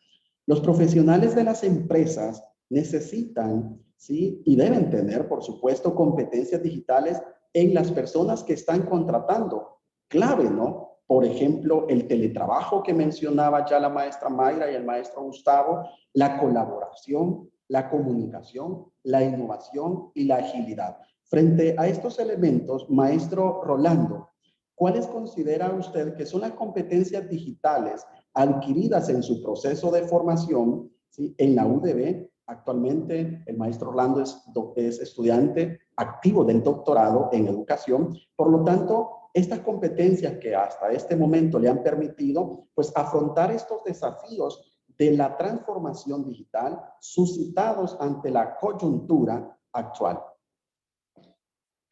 Los profesionales de las empresas necesitan, ¿sí?, y deben tener, por supuesto, competencias digitales en las personas que están contratando. Clave, ¿no? Por ejemplo, el teletrabajo que mencionaba ya la maestra Mayra y el maestro Gustavo, la colaboración, la comunicación, la innovación y la agilidad. Frente a estos elementos, maestro Rolando, ¿cuáles considera usted que son las competencias digitales adquiridas en su proceso de formación, ¿sí?, en la UDB? Actualmente el maestro Rolando es estudiante activo del doctorado en educación, por lo tanto, estas competencias que hasta este momento le han permitido, pues, afrontar estos desafíos de la transformación digital suscitados ante la coyuntura actual.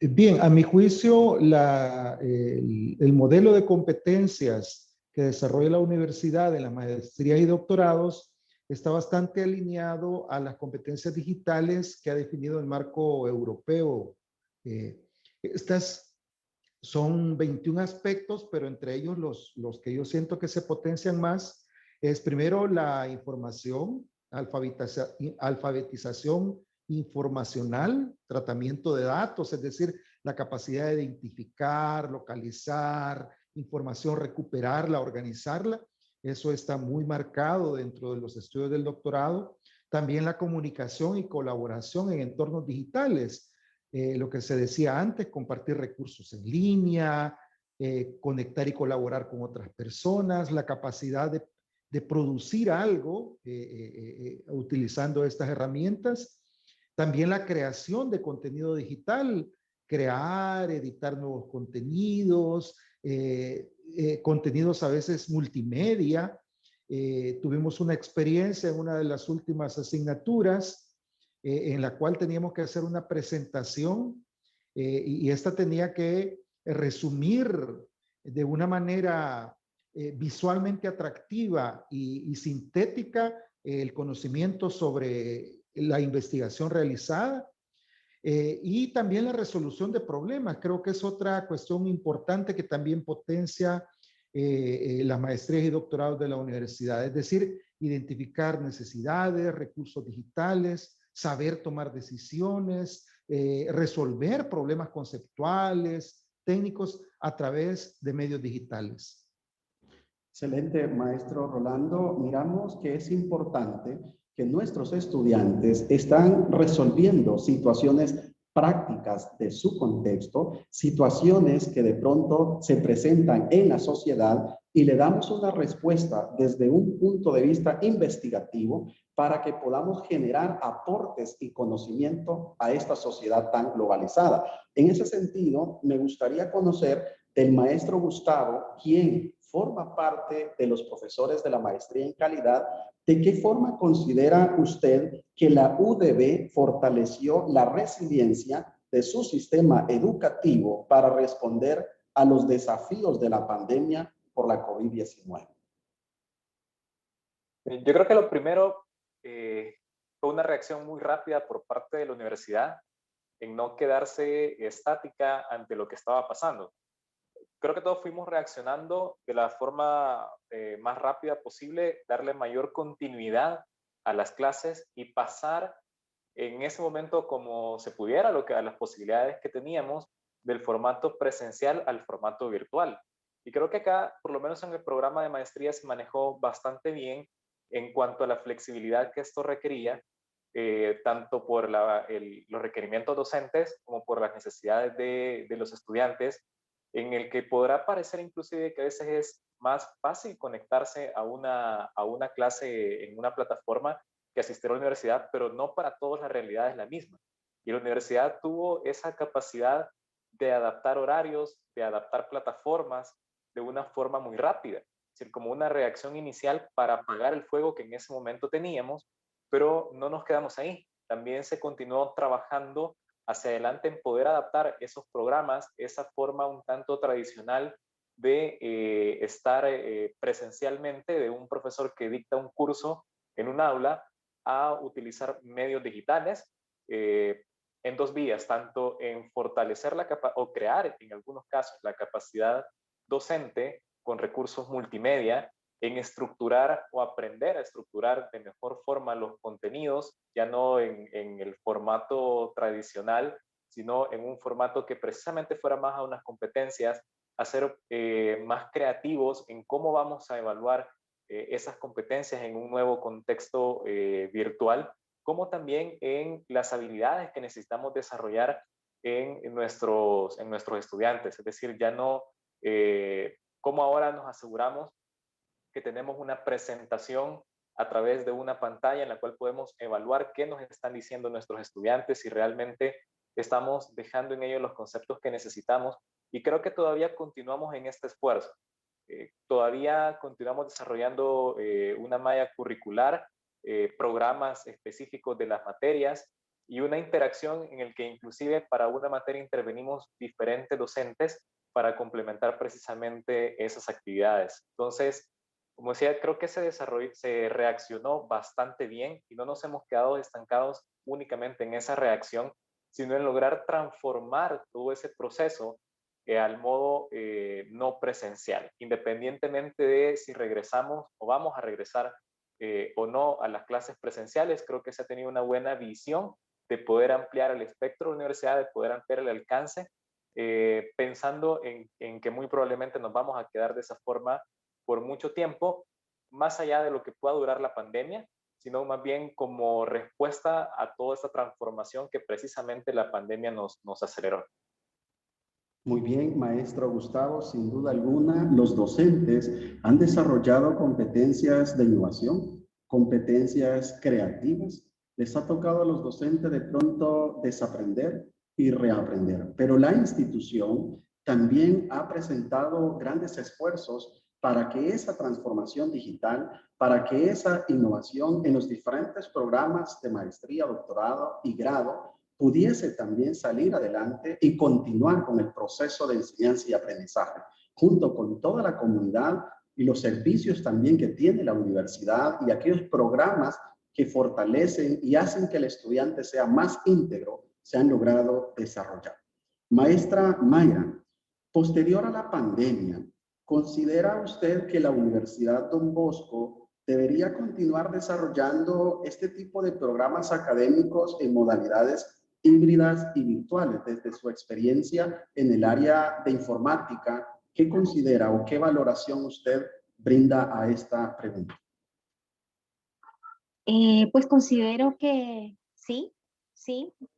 Bien, a mi juicio, el modelo de competencias que desarrolla la universidad en las maestrías y doctorados está bastante alineado a las competencias digitales que ha definido el marco europeo. Estas son 21 aspectos, pero entre ellos los que yo siento que se potencian más es primero la información, alfabetización informacional, tratamiento de datos, es decir, la capacidad de identificar, localizar información, recuperarla, organizarla. Eso está muy marcado dentro de los estudios del doctorado. También la comunicación y colaboración en entornos digitales. Lo que se decía antes, compartir recursos en línea, conectar y colaborar con otras personas, la capacidad de producir algo utilizando estas herramientas. También la creación de contenido digital, crear, editar nuevos contenidos, contenidos a veces multimedia. Tuvimos una experiencia en una de las últimas asignaturas en la cual teníamos que hacer una presentación y esta tenía que resumir de una manera visualmente atractiva y sintética el conocimiento sobre la investigación realizada y también la resolución de problemas. Creo que es otra cuestión importante que también potencia las maestrías y doctorados de la universidad, es decir, identificar necesidades, recursos digitales, saber tomar decisiones, resolver problemas conceptuales, técnicos a través de medios digitales.
Excelente, maestro Rolando. Miramos que es importante que nuestros estudiantes están resolviendo situaciones prácticas de su contexto, situaciones que de pronto se presentan en la sociedad y le damos una respuesta desde un punto de vista investigativo para que podamos generar aportes y conocimiento a esta sociedad tan globalizada. En ese sentido, me gustaría conocer del maestro Gustavo, quien forma parte de los profesores de la maestría en calidad, ¿de qué forma considera usted que la UDB fortaleció la resiliencia de su sistema educativo para responder a los desafíos de la pandemia por la COVID-19?
Yo creo que lo primero fue una reacción muy rápida por parte de la universidad en no quedarse estática ante lo que estaba pasando. creo que todos fuimos reaccionando de la forma más rápida posible, darle mayor continuidad a las clases y pasar en ese momento como se pudiera a las posibilidades que teníamos del formato presencial al formato virtual. Y creo que acá, por lo menos en el programa de maestría, se manejó bastante bien en cuanto a la flexibilidad que esto requería, tanto por los requerimientos docentes como por las necesidades de los estudiantes, en el que podrá parecer inclusive que a veces es más fácil conectarse a una clase en una plataforma que asistir a la universidad, pero no para todos la realidad es la misma. Y la universidad tuvo esa capacidad de adaptar horarios, de adaptar plataformas de una forma muy rápida, es decir, como una reacción inicial para apagar el fuego que en ese momento teníamos, pero no nos quedamos ahí. También se continuó trabajando hacia adelante en poder adaptar esos programas, esa forma un tanto tradicional de estar presencialmente, de un profesor que dicta un curso en un aula, a utilizar medios digitales en dos vías, tanto en fortalecer o crear en algunos casos la capacidad docente con recursos multimedia, en estructurar o aprender a estructurar de mejor forma los contenidos, ya no en el formato tradicional, sino en un formato que precisamente fuera más a unas competencias, a ser más creativos en cómo vamos a evaluar esas competencias en un nuevo contexto virtual, como también en las habilidades que necesitamos desarrollar en nuestros estudiantes. Es decir, ya no cómo ahora nos aseguramos que tenemos una presentación a través de una pantalla en la cual podemos evaluar qué nos están diciendo nuestros estudiantes, si realmente estamos dejando en ellos los conceptos que necesitamos. Y creo que todavía continuamos en este esfuerzo. Todavía continuamos desarrollando una malla curricular, programas específicos de las materias y una interacción en el que inclusive para una materia intervenimos diferentes docentes para complementar precisamente esas actividades. Entonces, como decía, creo que se reaccionó bastante bien y no nos hemos quedado estancados únicamente en esa reacción, sino en lograr transformar todo ese proceso al modo no presencial, independientemente de si regresamos o vamos a regresar o no a las clases presenciales. Creo que se ha tenido una buena visión de poder ampliar el espectro de la universidad, de poder ampliar el alcance, pensando en que muy probablemente nos vamos a quedar de esa forma por mucho tiempo, más allá de lo que pueda durar la pandemia, sino más bien como respuesta a toda esta transformación que precisamente la pandemia nos aceleró.
Muy bien, maestro Gustavo, sin duda alguna, los docentes han desarrollado competencias de innovación, competencias creativas. Les ha tocado a los docentes de pronto desaprender y reaprender, pero la institución también ha presentado grandes esfuerzos para que esa transformación digital, para que esa innovación en los diferentes programas de maestría, doctorado y grado pudiese también salir adelante y continuar con el proceso de enseñanza y aprendizaje, junto con toda la comunidad y los servicios también que tiene la universidad y aquellos programas que fortalecen y hacen que el estudiante sea más íntegro, se han logrado desarrollar. Maestra Mayra, posterior a la pandemia, ¿considera usted que la Universidad Don Bosco debería continuar desarrollando este tipo de programas académicos en modalidades híbridas y virtuales? Desde su experiencia en el área de informática, ¿qué considera o qué valoración usted brinda a esta pregunta?
Pues considero que sí,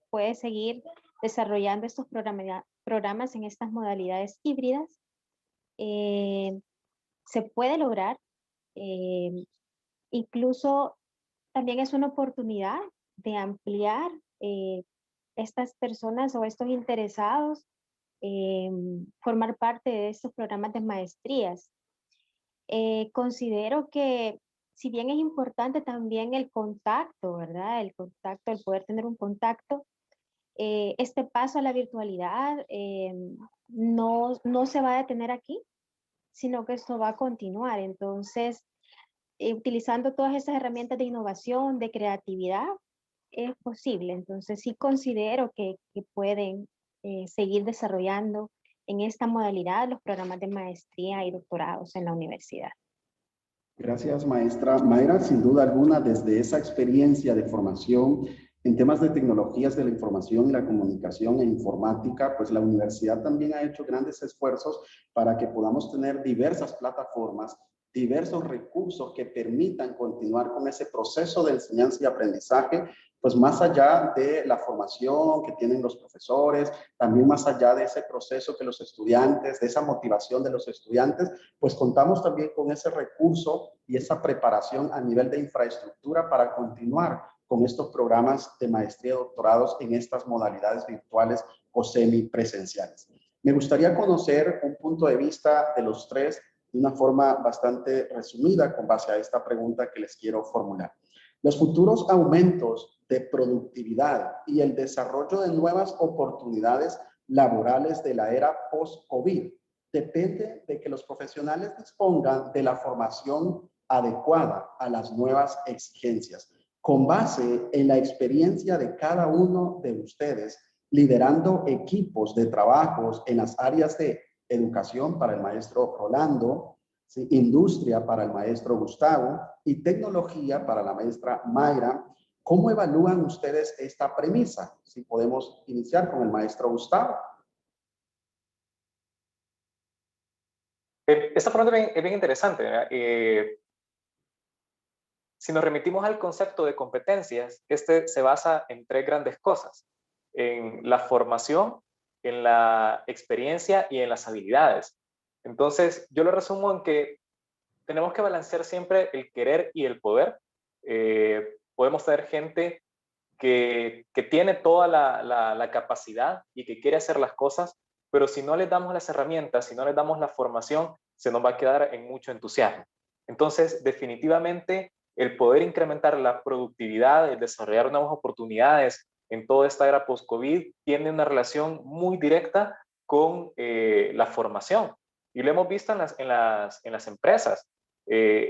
puede seguir desarrollando estos programas en estas modalidades híbridas. Se puede lograr, incluso también es una oportunidad de ampliar estas personas o estos interesados formar parte de estos programas de maestrías. Considero que si bien es importante también el contacto, ¿verdad? El contacto, el poder tener un contacto, este paso a la virtualidad no se va a detener aquí, sino que esto va a continuar. Entonces, utilizando todas esas herramientas de innovación, de creatividad, es posible. Entonces, sí considero que pueden seguir desarrollando en esta modalidad los programas de maestría y doctorados en la universidad.
Gracias, maestra. Mayra, sin duda alguna, desde esa experiencia de formación en temas de tecnologías de la información y la comunicación e informática, pues la universidad también ha hecho grandes esfuerzos para que podamos tener diversas plataformas, diversos recursos que permitan continuar con ese proceso de enseñanza y aprendizaje, pues más allá de la formación que tienen los profesores, también más allá de ese proceso que los estudiantes, de esa motivación de los estudiantes, pues contamos también con ese recurso y esa preparación a nivel de infraestructura para continuar con estos programas de maestría y doctorados en estas modalidades virtuales o semipresenciales. Me gustaría conocer un punto de vista de los tres de una forma bastante resumida con base a esta pregunta que les quiero formular. Los futuros aumentos de productividad y el desarrollo de nuevas oportunidades laborales de la era post-COVID depende de que los profesionales dispongan de la formación adecuada a las nuevas exigencias, con base en la experiencia de cada uno de ustedes, liderando equipos de trabajos en las áreas de educación para el maestro Rolando, ¿sí? Industria para el maestro Gustavo y tecnología para la maestra Mayra. ¿Cómo evalúan ustedes esta premisa? Si podemos iniciar con el maestro Gustavo.
Esta pregunta es bien interesante, ¿verdad? Si nos remitimos al concepto de competencias, este se basa en tres grandes cosas: en la formación, en la experiencia y en las habilidades. Entonces, yo lo resumo en que tenemos que balancear siempre el querer y el poder. Podemos tener gente que tiene toda la capacidad y que quiere hacer las cosas, pero si no les damos las herramientas, si no les damos la formación, se nos va a quedar en mucho entusiasmo. Entonces, definitivamente, el poder incrementar la productividad, el desarrollar nuevas oportunidades en toda esta era post-COVID tiene una relación muy directa con la formación. Y lo hemos visto en las empresas.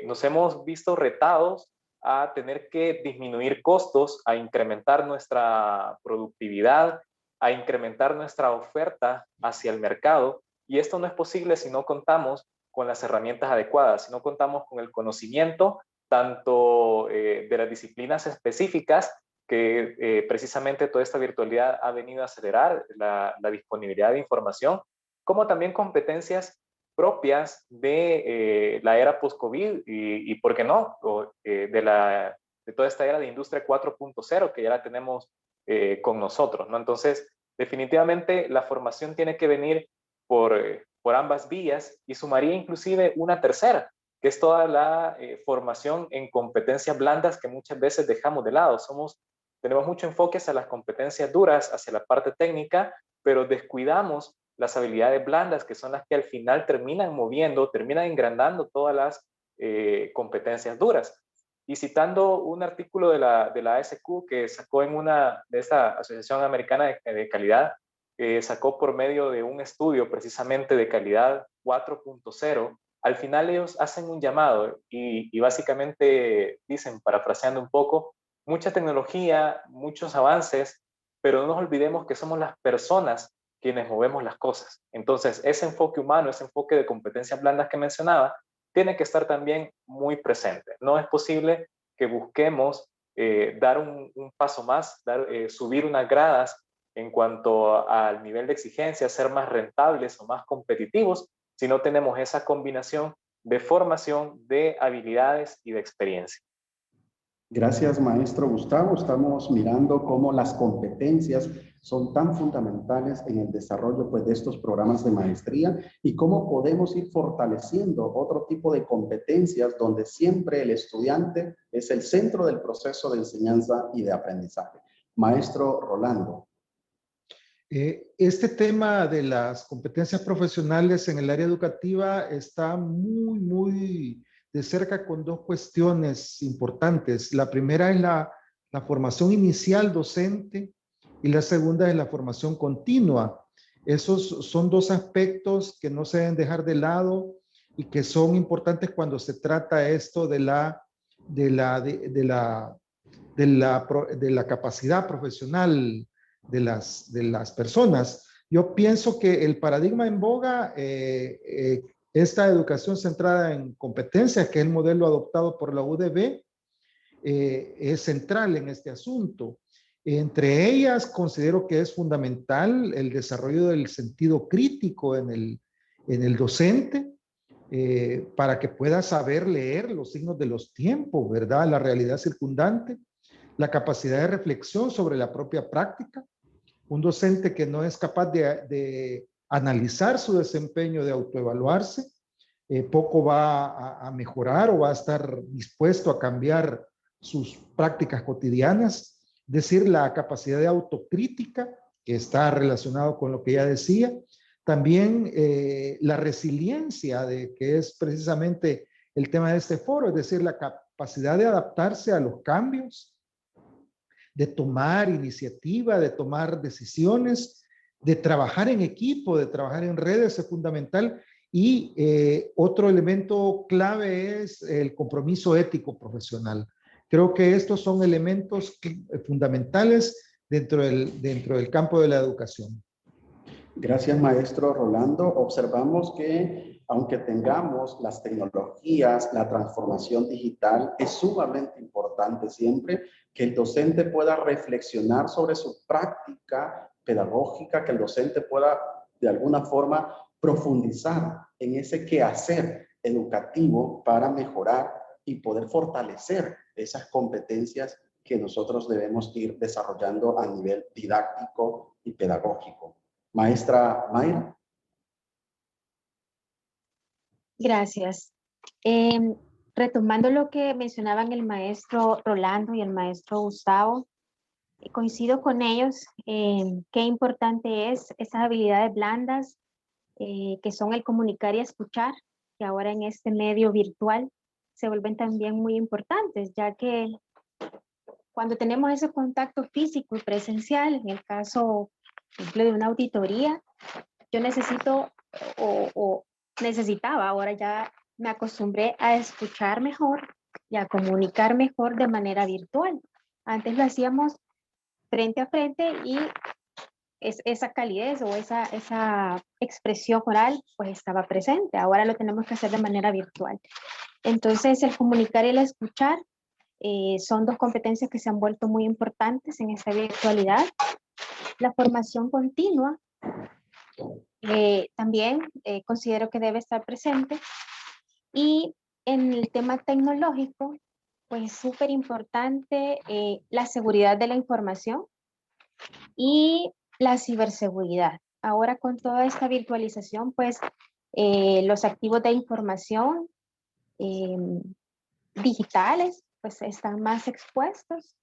Nos hemos visto retados a tener que disminuir costos, a incrementar nuestra productividad, a incrementar nuestra oferta hacia el mercado. Y esto no es posible si no contamos con las herramientas adecuadas, si no contamos con el conocimiento tanto de las disciplinas específicas que precisamente toda esta virtualidad ha venido a acelerar la disponibilidad de información, como también competencias propias de la era post-COVID y ¿por qué no? De toda esta era de industria 4.0 que ya la tenemos con nosotros, ¿no? Entonces, definitivamente la formación tiene que venir por ambas vías y sumaría inclusive una tercera, que es toda la formación en competencias blandas que muchas veces dejamos de lado. Tenemos mucho enfoque hacia las competencias duras, hacia la parte técnica, pero descuidamos las habilidades blandas, que son las que al final terminan moviendo, terminan engrandando todas las competencias duras. Y citando un artículo de la ASQ que sacó en de esta Asociación Americana de Calidad, sacó por medio de un estudio precisamente de calidad 4.0, al final ellos hacen un llamado y básicamente dicen, parafraseando un poco, mucha tecnología, muchos avances, pero no nos olvidemos que somos las personas quienes movemos las cosas. Entonces, ese enfoque humano, ese enfoque de competencias blandas que mencionaba, tiene que estar también muy presente. No es posible que busquemos dar un paso más, subir unas gradas en cuanto al nivel de exigencia, ser más rentables o más competitivos, si no tenemos esa combinación de formación, de habilidades y de experiencia.
Gracias, maestro Gustavo. Estamos mirando cómo las competencias son tan fundamentales en el desarrollo pues, de estos programas de maestría y cómo podemos ir fortaleciendo otro tipo de competencias donde siempre el estudiante es el centro del proceso de enseñanza y de aprendizaje. Maestro Rolando.
Este tema de las competencias profesionales en el área educativa está muy de cerca con dos cuestiones importantes. La primera es la formación inicial docente y la segunda es la formación continua. Esos son dos aspectos que no se deben dejar de lado y que son importantes cuando se trata esto de la capacidad profesional de las personas. Yo pienso que el paradigma en boga, esta educación centrada en competencias, que es el modelo adoptado por la UDB, es central en este asunto. Entre ellas, considero que es fundamental el desarrollo del sentido crítico en el docente, para que pueda saber leer los signos de los tiempos, ¿verdad? La realidad circundante, la capacidad de reflexión sobre la propia práctica. Un docente que no es capaz de analizar su desempeño, de autoevaluarse, poco va a mejorar o va a estar dispuesto a cambiar sus prácticas cotidianas. Es decir, la capacidad de autocrítica, que está relacionado con lo que ya decía. También la resiliencia, que es precisamente el tema de este foro, es decir, la capacidad de adaptarse a los cambios, de tomar iniciativa, de tomar decisiones, de trabajar en equipo, de trabajar en redes es fundamental. Y otro elemento clave es el compromiso ético profesional. Creo que estos son elementos fundamentales dentro del campo de la educación.
Gracias, maestro Rolando. Observamos que aunque tengamos las tecnologías, la transformación digital, es sumamente importante siempre que el docente pueda reflexionar sobre su práctica pedagógica, que el docente pueda de alguna forma profundizar en ese quehacer educativo para mejorar y poder fortalecer esas competencias que nosotros debemos ir desarrollando a nivel didáctico y pedagógico. Maestra Mayra.
Gracias. Retomando lo que mencionaban el maestro Rolando y el maestro Gustavo, coincido con ellos. Qué importante es esas habilidades blandas que son el comunicar y escuchar, que ahora en este medio virtual se vuelven también muy importantes, ya que cuando tenemos ese contacto físico y presencial, en el caso, por ejemplo, de una auditoría, yo necesito o necesitaba, ahora ya me acostumbré a escuchar mejor y a comunicar mejor de manera virtual. Antes lo hacíamos frente a frente y esa calidez o esa expresión oral pues estaba presente. Ahora lo tenemos que hacer de manera virtual. Entonces el comunicar y el escuchar son dos competencias que se han vuelto muy importantes en esta virtualidad. La formación continua también considero que debe estar presente. Y en el tema tecnológico, pues es súper importante la seguridad de la información y la ciberseguridad. Ahora con toda esta virtualización, pues los activos de información digitales pues están más expuestos.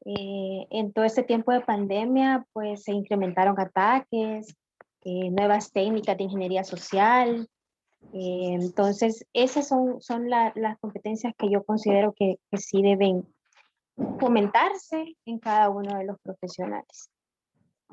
En todo este tiempo de pandemia, pues se incrementaron ataques, nuevas técnicas de ingeniería social. Entonces, esas son las competencias que yo considero que sí deben fomentarse en cada uno de los profesionales.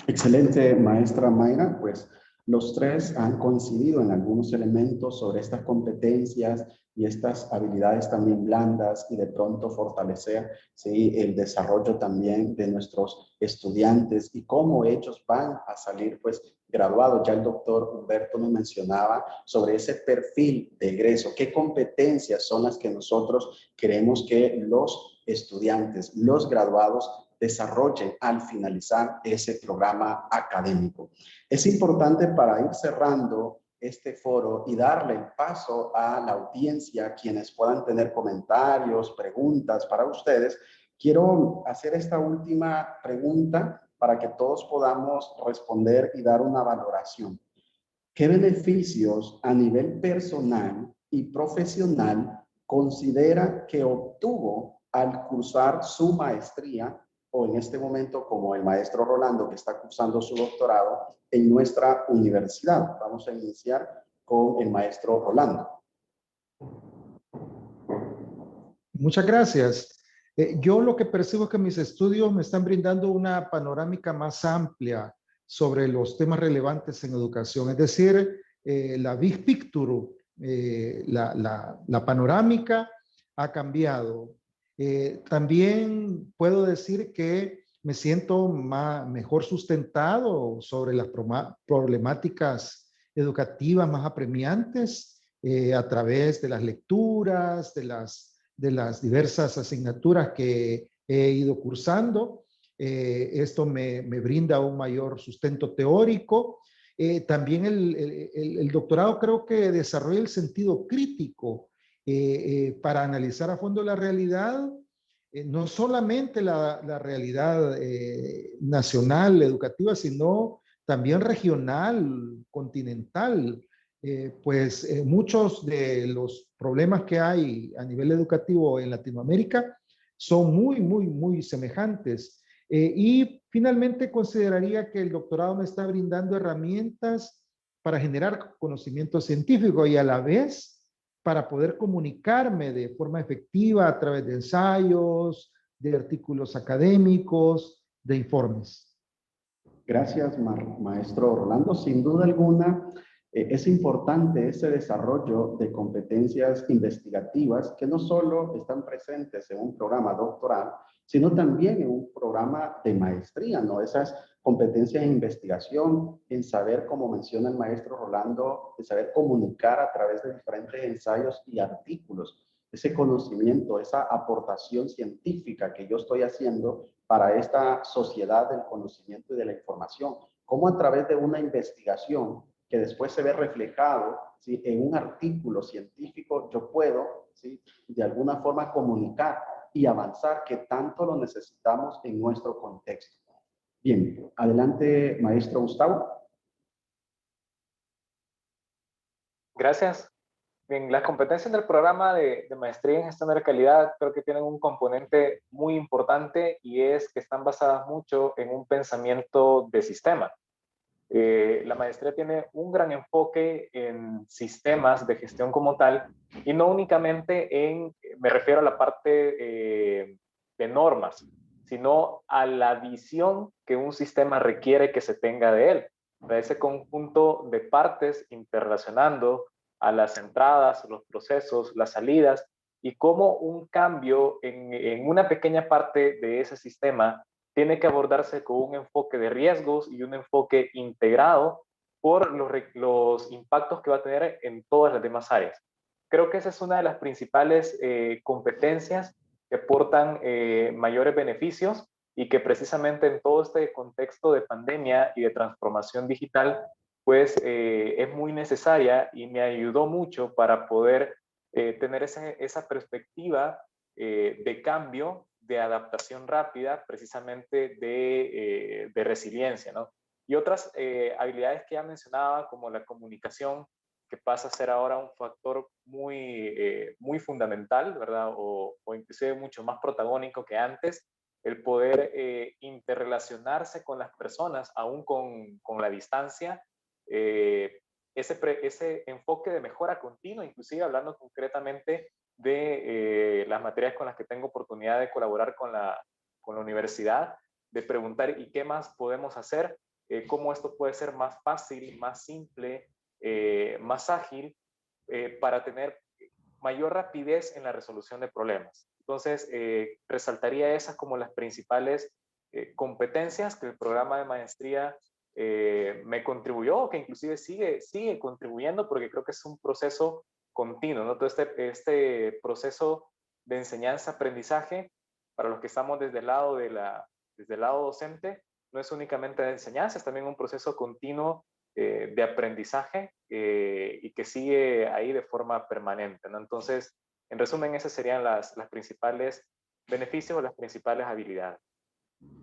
Excelente, maestra Mayra. Pues los tres han coincidido en algunos elementos sobre estas competencias y estas habilidades también blandas y de pronto fortalecer, ¿sí?, el desarrollo también de nuestros estudiantes y cómo ellos van a salir pues graduados. Ya el doctor Humberto nos mencionaba sobre ese perfil de egreso, qué competencias son las que nosotros queremos que los estudiantes, los graduados desarrollen al finalizar ese programa académico. Es importante para ir cerrando este foro y darle el paso a la audiencia, quienes puedan tener comentarios, preguntas para ustedes. Quiero hacer esta última pregunta para que todos podamos responder y dar una valoración. ¿Qué beneficios a nivel personal y profesional considera que obtuvo al cursar su maestría, o en este momento como el maestro Rolando que está cursando su doctorado en nuestra universidad? Vamos a iniciar con el maestro Rolando.
Muchas gracias. Yo lo que percibo es que mis estudios me están brindando una panorámica más amplia sobre los temas relevantes en educación, es decir, la big picture, la panorámica ha cambiado. También puedo decir que me siento mejor sustentado sobre las problemáticas educativas más apremiantes a través de las lecturas, de las diversas asignaturas que he ido cursando. Esto me brinda un mayor sustento teórico. También el doctorado creo que desarrolla el sentido crítico para analizar a fondo la realidad, no solamente la realidad nacional, educativa, sino también regional, continental. Pues muchos de los problemas que hay a nivel educativo en Latinoamérica son muy semejantes. Y finalmente consideraría que el doctorado me está brindando herramientas para generar conocimiento científico y a la vez para poder comunicarme de forma efectiva a través de ensayos, de artículos académicos, de informes.
Gracias, maestro Rolando. Sin duda alguna, es importante ese desarrollo de competencias investigativas que no solo están presentes en un programa doctoral, sino también en un programa de maestría, ¿no? Esas competencias en investigación, en saber, como menciona el maestro Rolando, de saber comunicar a través de diferentes ensayos y artículos, ese conocimiento, esa aportación científica que yo estoy haciendo para esta sociedad del conocimiento y de la información. Cómo a través de una investigación que después se ve reflejado, ¿sí?, en un artículo científico, yo puedo, ¿sí?, de alguna forma comunicar y avanzar, que tanto lo necesitamos en nuestro contexto. Bien, adelante, maestro Gustavo.
Gracias. Bien, las competencias del programa de maestría en gestión de la calidad creo que tienen un componente muy importante y es que están basadas mucho en un pensamiento de sistema. La maestría tiene un gran enfoque en sistemas de gestión como tal y no únicamente me refiero a la parte de normas, sino a la visión que un sistema requiere que se tenga de él. De ese conjunto de partes interrelacionando a las entradas, los procesos, las salidas, y cómo un cambio en una pequeña parte de ese sistema tiene que abordarse con un enfoque de riesgos y un enfoque integrado por los impactos que va a tener en todas las demás áreas. Creo que esa es una de las principales competencias que aportan mayores beneficios y que precisamente en todo este contexto de pandemia y de transformación digital, pues es muy necesaria y me ayudó mucho para poder tener esa perspectiva de cambio, de adaptación rápida, precisamente de resiliencia, ¿no? Y otras habilidades que ya mencionaba, como la comunicación, que pasa a ser ahora un factor muy fundamental, ¿verdad? O inclusive mucho más protagónico que antes, el poder interrelacionarse con las personas, aún con la distancia, ese enfoque de mejora continua, inclusive hablando concretamente de las materias con las que tengo oportunidad de colaborar con la universidad, de preguntar ¿y qué más podemos hacer? ¿Cómo esto puede ser más fácil, más simple, más ágil para tener mayor rapidez en la resolución de problemas? Entonces, resaltaría esas como las principales competencias que el programa de maestría me contribuyó, que inclusive sigue contribuyendo, porque creo que es un proceso continuo, ¿no? Todo este proceso de enseñanza-aprendizaje, para los que estamos desde el lado desde el lado docente, no es únicamente de enseñanza, es también un proceso continuo de aprendizaje y que sigue ahí de forma permanente, ¿no? Entonces, en resumen, esas serían las principales beneficios o las principales habilidades.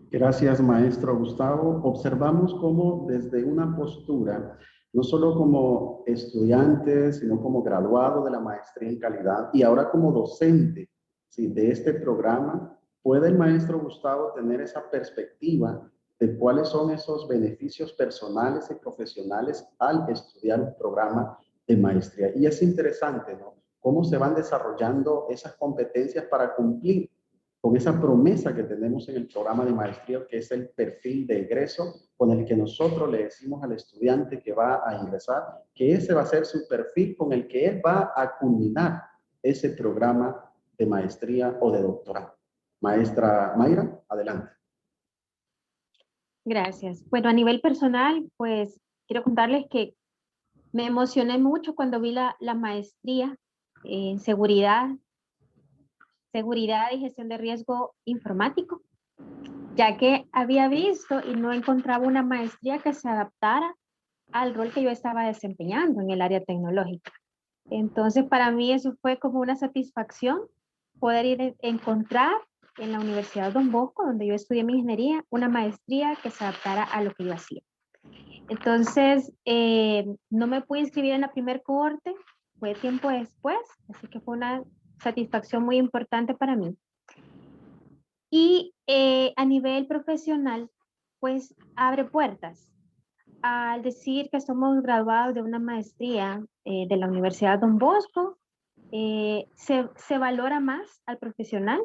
Gracias, maestro Gustavo. Observamos cómo desde una postura, no solo como estudiante, sino como graduado de la maestría en calidad y ahora como docente, ¿sí?, de este programa, puede el maestro Gustavo tener esa perspectiva de cuáles son esos beneficios personales y profesionales al estudiar un programa de maestría. Y es interesante, ¿no?, cómo se van desarrollando esas competencias para cumplir con esa promesa que tenemos en el programa de maestría, que es el perfil de egreso, con el que nosotros le decimos al estudiante que va a ingresar, que ese va a ser su perfil con el que él va a culminar ese programa de maestría o de doctorado. Maestra Mayra, adelante.
Gracias. Bueno, a nivel personal, pues quiero contarles que me emocioné mucho cuando vi la maestría en seguridad y gestión de riesgo informático, ya que había visto y no encontraba una maestría que se adaptara al rol que yo estaba desempeñando en el área tecnológica. Entonces, para mí eso fue como una satisfacción poder ir a encontrar en la Universidad Don Bosco, donde yo estudié mi ingeniería, una maestría que se adaptara a lo que yo hacía. Entonces, no me pude inscribir en la primer cohorte, fue tiempo después, así que fue una satisfacción muy importante para mí. Y a nivel profesional, pues abre puertas. Al decir que somos graduados de una maestría de la Universidad Don Bosco, se valora más al profesional.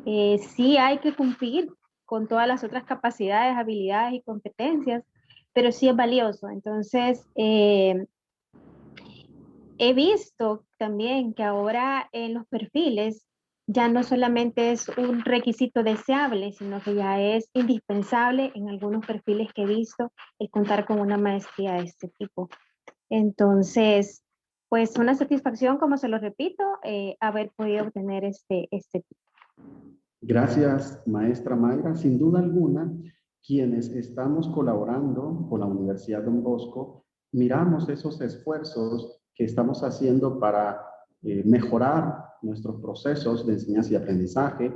Sí hay que cumplir con todas las otras capacidades, habilidades y competencias, pero sí es valioso. Entonces, he visto también que ahora en los perfiles ya no solamente es un requisito deseable, sino que ya es indispensable en algunos perfiles que he visto el contar con una maestría de este tipo. Entonces, pues una satisfacción, como se lo repito, haber podido obtener este tipo.
Gracias, maestra Mayra. Sin duda alguna, quienes estamos colaborando con la Universidad Don Bosco, miramos esos esfuerzos que estamos haciendo para mejorar nuestros procesos de enseñanza y aprendizaje,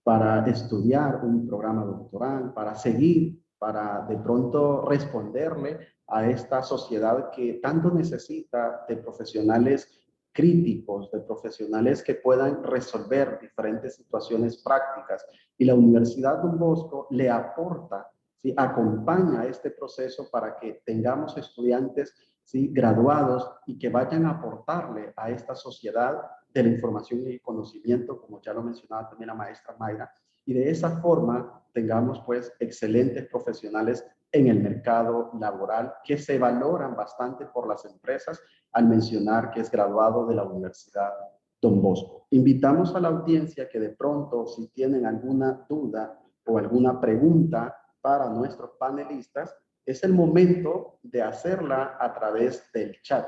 para estudiar un programa doctoral, para seguir, para de pronto responderle a esta sociedad que tanto necesita de profesionales críticos, de profesionales que puedan resolver diferentes situaciones prácticas. Y la Universidad Don Bosco le aporta, ¿sí? Acompaña este proceso para que tengamos estudiantes, ¿sí? Graduados y que vayan a aportarle a esta sociedad de la información y el conocimiento, como ya lo mencionaba también la maestra Mayra, y de esa forma tengamos pues excelentes profesionales en el mercado laboral que se valoran bastante por las empresas al mencionar que es graduado de la Universidad Don Bosco. Invitamos a la audiencia que de pronto, si tienen alguna duda o alguna pregunta para nuestros panelistas, es el momento de hacerla a través del chat.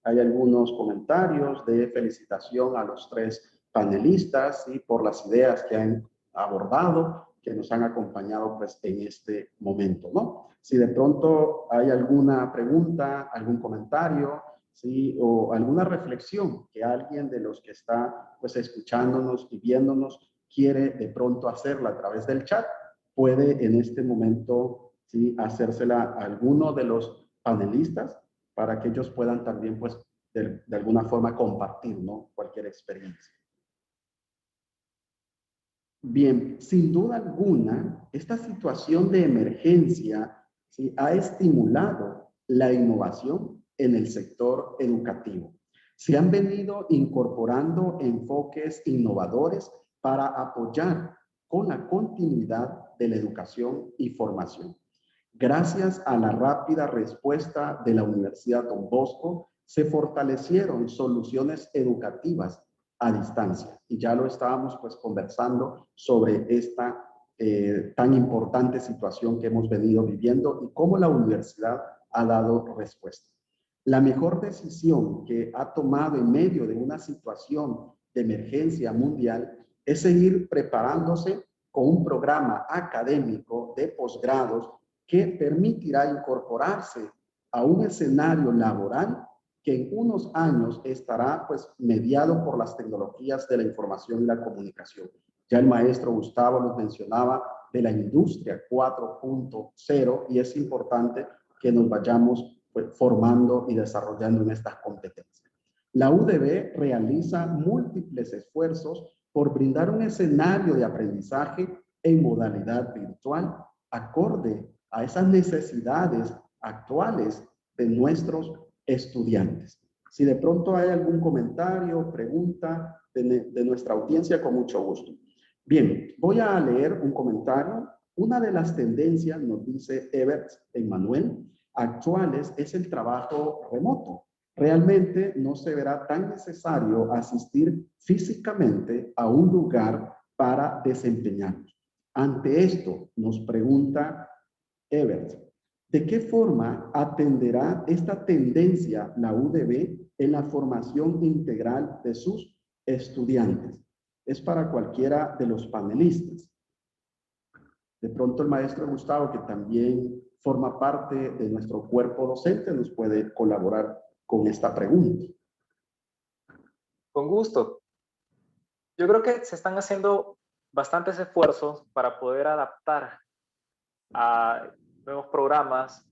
Hay algunos comentarios de felicitación a los tres panelistas y por las ideas que han abordado, que nos han acompañado pues en este momento, ¿no? Si de pronto hay alguna pregunta, algún comentario, ¿sí? O alguna reflexión que alguien de los que está pues escuchándonos y viéndonos quiere de pronto hacerla a través del chat, puede en este momento, ¿sí? Hacérsela a alguno de los panelistas para que ellos puedan también pues de alguna forma compartir, ¿no? Cualquier experiencia. Bien, sin duda alguna, esta situación de emergencia, ¿sí? Ha estimulado la innovación en el sector educativo. Se han venido incorporando enfoques innovadores para apoyar con la continuidad de la educación y formación. Gracias a la rápida respuesta de la Universidad Don Bosco, se fortalecieron soluciones educativas a distancia. Y ya lo estábamos pues conversando sobre esta tan importante situación que hemos venido viviendo y cómo la universidad ha dado respuesta. La mejor decisión que ha tomado en medio de una situación de emergencia mundial es seguir preparándose con un programa académico de posgrados que permitirá incorporarse a un escenario laboral que en unos años estará pues mediado por las tecnologías de la información y la comunicación. Ya el maestro Gustavo nos mencionaba de la industria 4.0 y es importante que nos vayamos pues, formando y desarrollando en estas competencias. La UDB realiza múltiples esfuerzos por brindar un escenario de aprendizaje en modalidad virtual acorde a esas necesidades actuales de nuestros estudiantes. Si de pronto hay algún comentario, pregunta de nuestra audiencia, con mucho gusto. Bien, voy a leer un comentario. Una de las tendencias, nos dice Ebert Emmanuel, actuales es el trabajo remoto. Realmente no se verá tan necesario asistir físicamente a un lugar para desempeñarnos. Ante esto, nos pregunta Evert, ¿de qué forma atenderá esta tendencia la UDB en la formación integral de sus estudiantes? Es para cualquiera de los panelistas. De pronto el maestro Gustavo, que también forma parte de nuestro cuerpo docente, nos puede colaborar con esta pregunta.
Con gusto. Yo creo que se están haciendo bastantes esfuerzos para poder adaptar a nuevos programas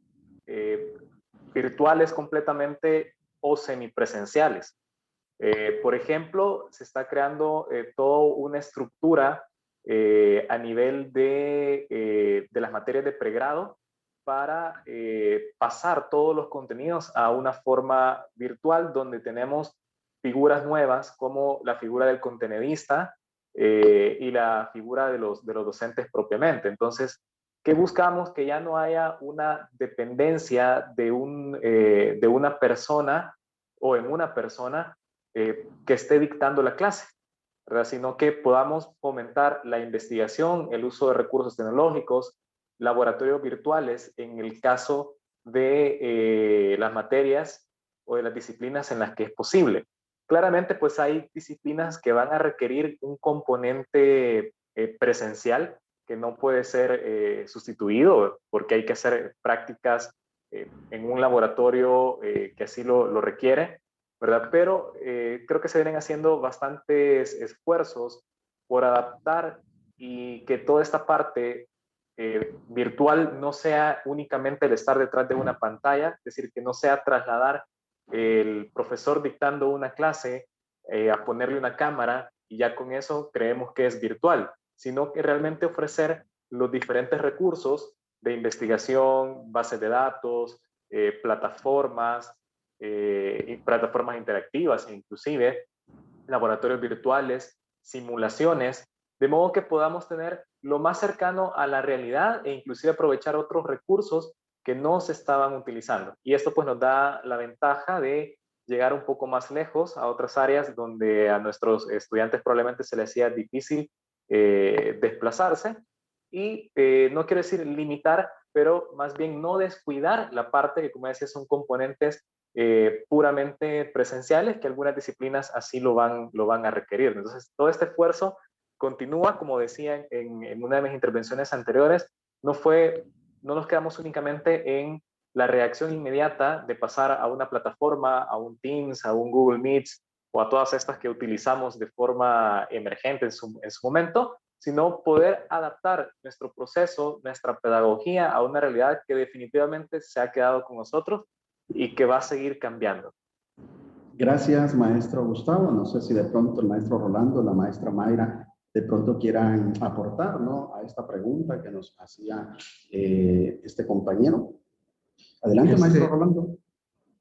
virtuales completamente o semipresenciales. Por ejemplo, se está creando toda una estructura a nivel de las materias de pregrado para pasar todos los contenidos a una forma virtual donde tenemos figuras nuevas como la figura del contenedista y la figura de los docentes propiamente. Entonces, ¿qué buscamos? Que ya no haya una dependencia de una persona o en una persona que esté dictando la clase, ¿verdad? Sino que podamos fomentar la investigación, el uso de recursos tecnológicos, laboratorios virtuales en el caso de las materias o de las disciplinas en las que es posible. Claramente, pues hay disciplinas que van a requerir un componente presencial que no puede ser sustituido porque hay que hacer prácticas en un laboratorio que así lo requiere, ¿verdad? Pero creo que se vienen haciendo bastantes esfuerzos por adaptar y que toda esta parte virtual no sea únicamente el estar detrás de una pantalla, es decir, que no sea trasladar el profesor dictando una clase a ponerle una cámara y ya con eso creemos que es virtual, sino que realmente ofrecer los diferentes recursos de investigación, bases de datos, plataformas interactivas, inclusive laboratorios virtuales, simulaciones, de modo que podamos tener lo más cercano a la realidad e inclusive aprovechar otros recursos que no se estaban utilizando. Y esto pues nos da la ventaja de llegar un poco más lejos a otras áreas donde a nuestros estudiantes probablemente se les hacía difícil desplazarse. Y no quiero decir limitar, pero más bien no descuidar la parte que, como decía, son componentes puramente presenciales, que algunas disciplinas así lo van a requerir. Entonces, todo este esfuerzo continúa, como decía en una de mis intervenciones anteriores, no nos quedamos únicamente en la reacción inmediata de pasar a una plataforma, a un Teams, a un Google Meets o a todas estas que utilizamos de forma emergente en su momento, sino poder adaptar nuestro proceso, nuestra pedagogía a una realidad que definitivamente se ha quedado con nosotros y que va a seguir cambiando.
Gracias, maestro Gustavo. No sé si de pronto el maestro Rolando, la maestra Mayra, de pronto quieran aportar, ¿no?, a esta pregunta que nos hacía este compañero. Adelante, maestro Rolando.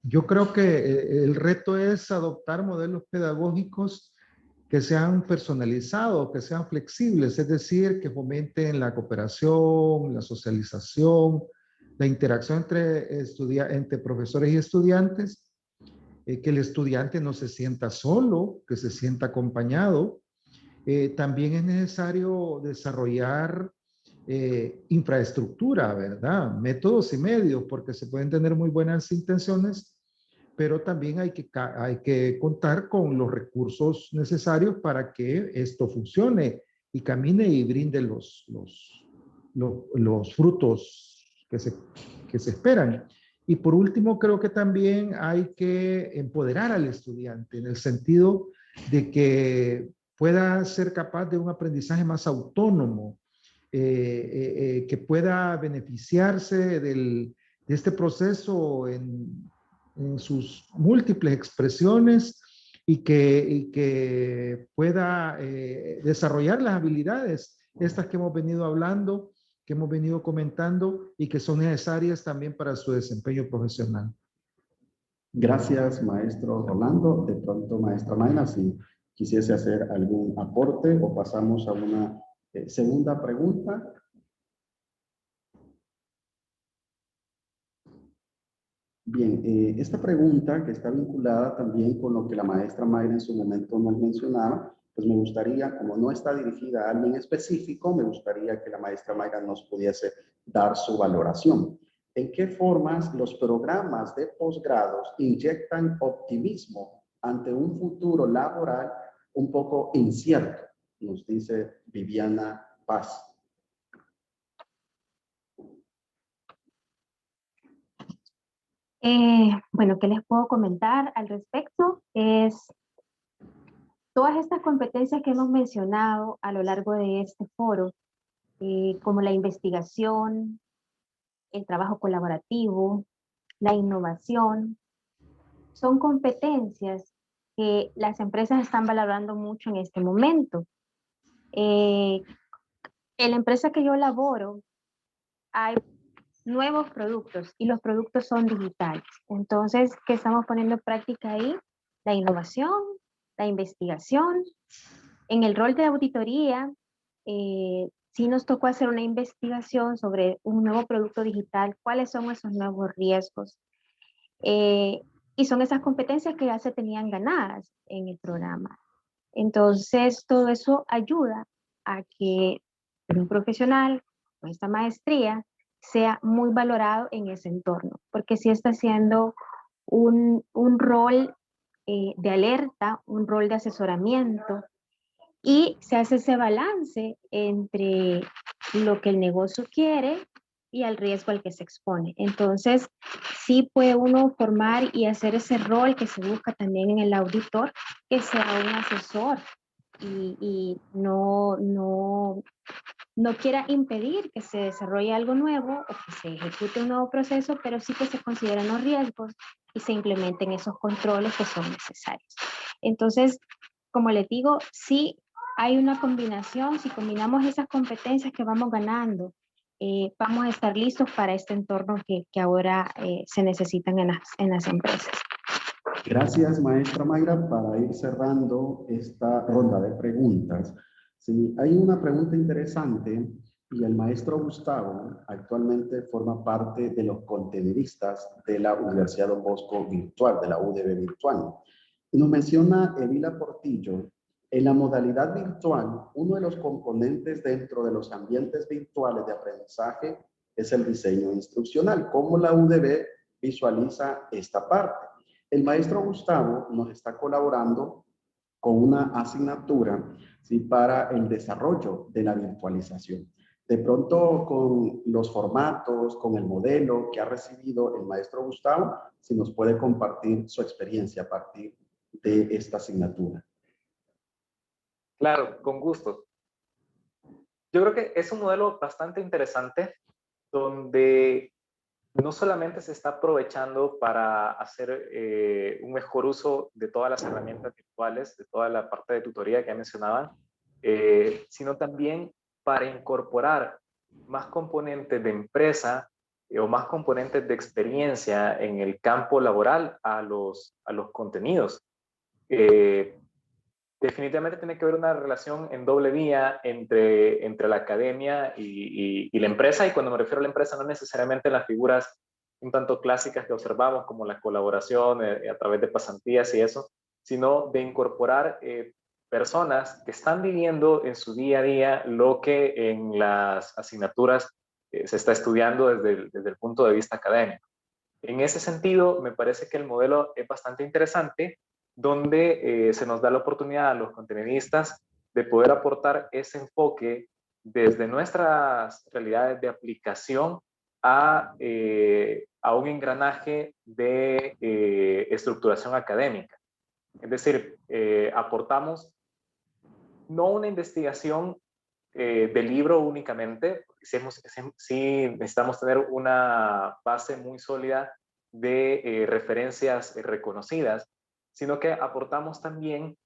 Yo creo que el reto es adoptar modelos pedagógicos que sean personalizados, que sean flexibles, es decir, que fomenten la cooperación, la socialización, la interacción entre profesores y estudiantes, que el estudiante no se sienta solo, que se sienta acompañado. También es necesario desarrollar infraestructura, ¿verdad? Métodos y medios, porque se pueden tener muy buenas intenciones, pero también hay que contar con los recursos necesarios para que esto funcione y camine y brinde los frutos que se esperan. Y por último, creo que también hay que empoderar al estudiante en el sentido de que pueda ser capaz de un aprendizaje más autónomo, que pueda beneficiarse de este proceso en sus múltiples expresiones y que pueda desarrollar las habilidades, estas que hemos venido hablando, que hemos venido comentando y que son necesarias también para su desempeño profesional.
Gracias, maestro Rolando. De pronto, maestra Mayra, si quisiese hacer algún aporte o pasamos a una segunda pregunta. Bien, esta pregunta que está vinculada también con lo que la maestra Mayra en su momento nos mencionaba, Pues me gustaría, como no está dirigida a alguien específico, me gustaría que la maestra Mayra nos pudiese dar su valoración. ¿En qué formas los programas de posgrados inyectan optimismo ante un futuro laboral un poco incierto? Nos dice Viviana Paz.
Bueno, ¿qué les puedo comentar al respecto? Es todas estas competencias que hemos mencionado a lo largo de este foro, como la investigación, el trabajo colaborativo, la innovación, son competencias que las empresas están valorando mucho en este momento. En la empresa que yo laboro hay nuevos productos y los productos son digitales. Entonces, ¿qué estamos poniendo en práctica ahí? La innovación, la investigación. En el rol de auditoría, sí nos tocó hacer una investigación sobre un nuevo producto digital, cuáles son esos nuevos riesgos. Y son esas competencias que ya se tenían ganadas en el programa. Entonces, todo eso ayuda a que un profesional con esta maestría sea muy valorado en ese entorno, porque sí está haciendo un rol de alerta, un rol de asesoramiento, y se hace ese balance entre lo que el negocio quiere y al riesgo al que se expone. Entonces, sí puede uno formar y hacer ese rol que se busca también en el auditor, que sea un asesor y no quiera impedir que se desarrolle algo nuevo o que se ejecute un nuevo proceso, pero sí que se consideren los riesgos y se implementen esos controles que son necesarios. Entonces, como les digo, sí hay una combinación. Si combinamos esas competencias que vamos ganando, vamos a estar listos para este entorno que ahora se necesitan en las empresas.
Gracias, maestra Mayra. Para ir cerrando esta ronda de preguntas, sí, hay una pregunta interesante y el maestro Gustavo actualmente forma parte de los conteneristas de la Universidad Don Bosco Virtual, de la UDB Virtual. Y nos menciona Evila Portillo, en la modalidad virtual, uno de los componentes dentro de los ambientes virtuales de aprendizaje es el diseño instruccional. ¿Cómo la UDB visualiza esta parte? El maestro Gustavo nos está colaborando con una asignatura, ¿sí?, para el desarrollo de la virtualización. De pronto, con los formatos, con el modelo que ha recibido el maestro Gustavo, si nos puede compartir su experiencia a partir de esta asignatura.
Claro, con gusto. Yo creo que es un modelo bastante interesante donde no solamente se está aprovechando para hacer un mejor uso de todas las herramientas virtuales, de toda la parte de tutoría que ya mencionaban, sino también para incorporar más componentes de empresa o más componentes de experiencia en el campo laboral a los contenidos. Definitivamente tiene que haber una relación en doble vía entre la academia y la empresa, y cuando me refiero a la empresa no necesariamente las figuras un tanto clásicas que observamos como la colaboración a través de pasantías y eso, sino de incorporar personas que están viviendo en su día a día lo que en las asignaturas se está estudiando desde el punto de vista académico. En ese sentido, me parece que el modelo es bastante interesante, donde se nos da la oportunidad a los contenidistas de poder aportar ese enfoque desde nuestras realidades de aplicación a un engranaje de estructuración académica. Es decir, aportamos no una investigación de libro únicamente, porque sí necesitamos tener una base muy sólida de referencias reconocidas, sino que aportamos también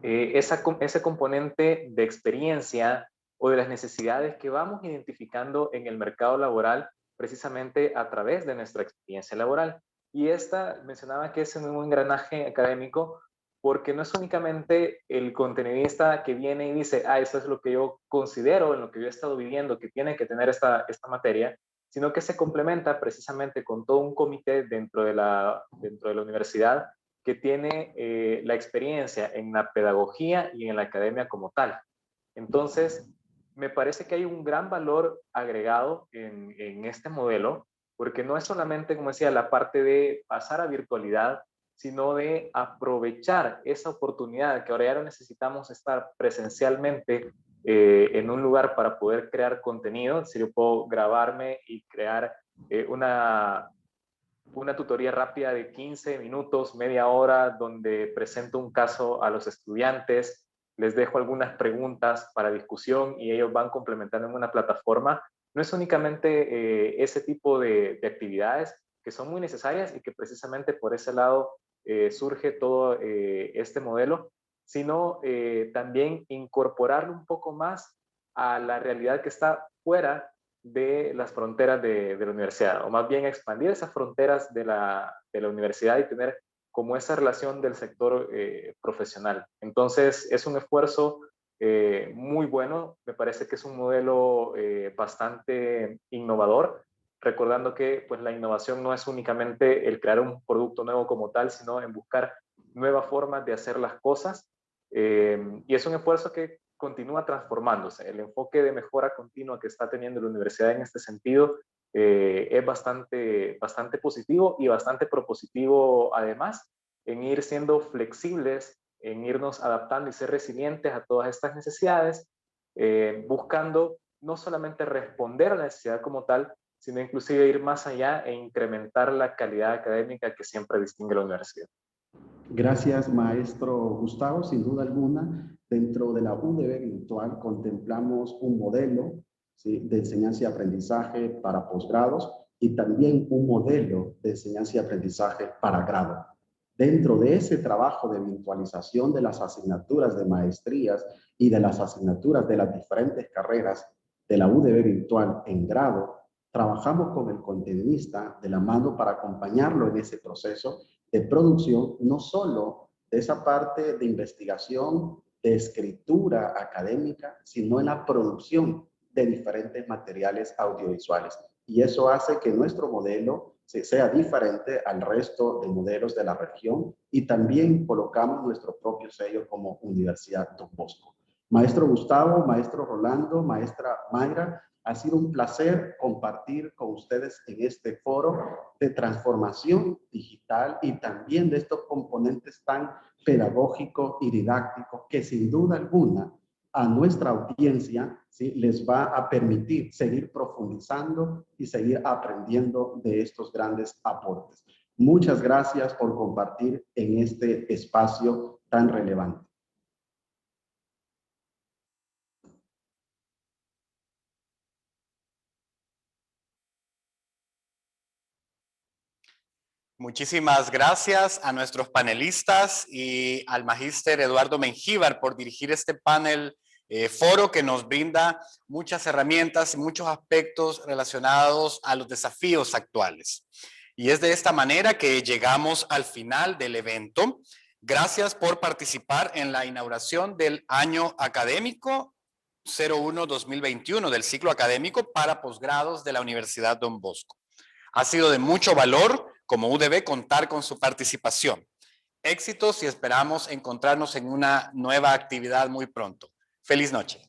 ese componente de experiencia o de las necesidades que vamos identificando en el mercado laboral precisamente a través de nuestra experiencia laboral. Y esta mencionaba que es un engranaje académico porque no es únicamente el contenidista que viene y dice, eso es lo que yo considero, en lo que yo he estado viviendo, que tiene que tener esta materia, sino que se complementa precisamente con todo un comité dentro de la universidad que tiene la experiencia en la pedagogía y en la academia como tal. Entonces, me parece que hay un gran valor agregado en este modelo, porque no es solamente, como decía, la parte de pasar a virtualidad, sino de aprovechar esa oportunidad que ahora ya no necesitamos estar presencialmente en un lugar para poder crear contenido. Si yo puedo grabarme y crear una tutoría rápida de 15 minutos, media hora, donde presento un caso a los estudiantes, les dejo algunas preguntas para discusión y ellos van complementando en una plataforma. No es únicamente ese tipo de actividades que son muy necesarias y que precisamente por ese lado surge todo este modelo, sino también incorporarlo un poco más a la realidad que está fuera de las fronteras de la universidad, o más bien expandir esas fronteras de la universidad y tener como esa relación del sector profesional. Entonces, es un esfuerzo muy bueno, me parece que es un modelo bastante innovador, recordando que pues, la innovación no es únicamente el crear un producto nuevo como tal, sino en buscar nuevas formas de hacer las cosas, y es un esfuerzo que continúa transformándose. El enfoque de mejora continua que está teniendo la universidad en este sentido es bastante positivo y bastante propositivo además, en ir siendo flexibles, en irnos adaptando y ser resilientes a todas estas necesidades, buscando no solamente responder a la necesidad como tal, sino inclusive ir más allá e incrementar la calidad académica que siempre distingue la universidad.
Gracias, maestro Gustavo. Sin duda alguna, dentro de la UDB virtual contemplamos un modelo, ¿sí?, de enseñanza y aprendizaje para posgrados y también un modelo de enseñanza y aprendizaje para grado. Dentro de ese trabajo de virtualización de las asignaturas de maestrías y de las asignaturas de las diferentes carreras de la UDB virtual en grado, trabajamos con el contenidista de la mano para acompañarlo en ese proceso de producción, no solo de esa parte de investigación, de escritura académica, sino en la producción de diferentes materiales audiovisuales. Y eso hace que nuestro modelo sea diferente al resto de modelos de la región y también colocamos nuestro propio sello como Universidad Don Bosco. Maestro Gustavo, maestro Rolando, maestra Mayra, ha sido un placer compartir con ustedes en este foro de transformación digital y también de estos componentes tan pedagógicos y didácticos que sin duda alguna a nuestra audiencia, ¿sí?, les va a permitir seguir profundizando y seguir aprendiendo de estos grandes aportes. Muchas gracias por compartir en este espacio tan relevante.
Muchísimas gracias a nuestros panelistas y al magíster Eduardo Mengíbar por dirigir este panel foro que nos brinda muchas herramientas y muchos aspectos relacionados a los desafíos actuales. Y es de esta manera que llegamos al final del evento. Gracias por participar en la inauguración del año académico 01-2021 del ciclo académico para posgrados de la Universidad Don Bosco. Ha sido de mucho valor como UDB contar con su participación. Éxitos y esperamos encontrarnos en una nueva actividad muy pronto. Feliz noche.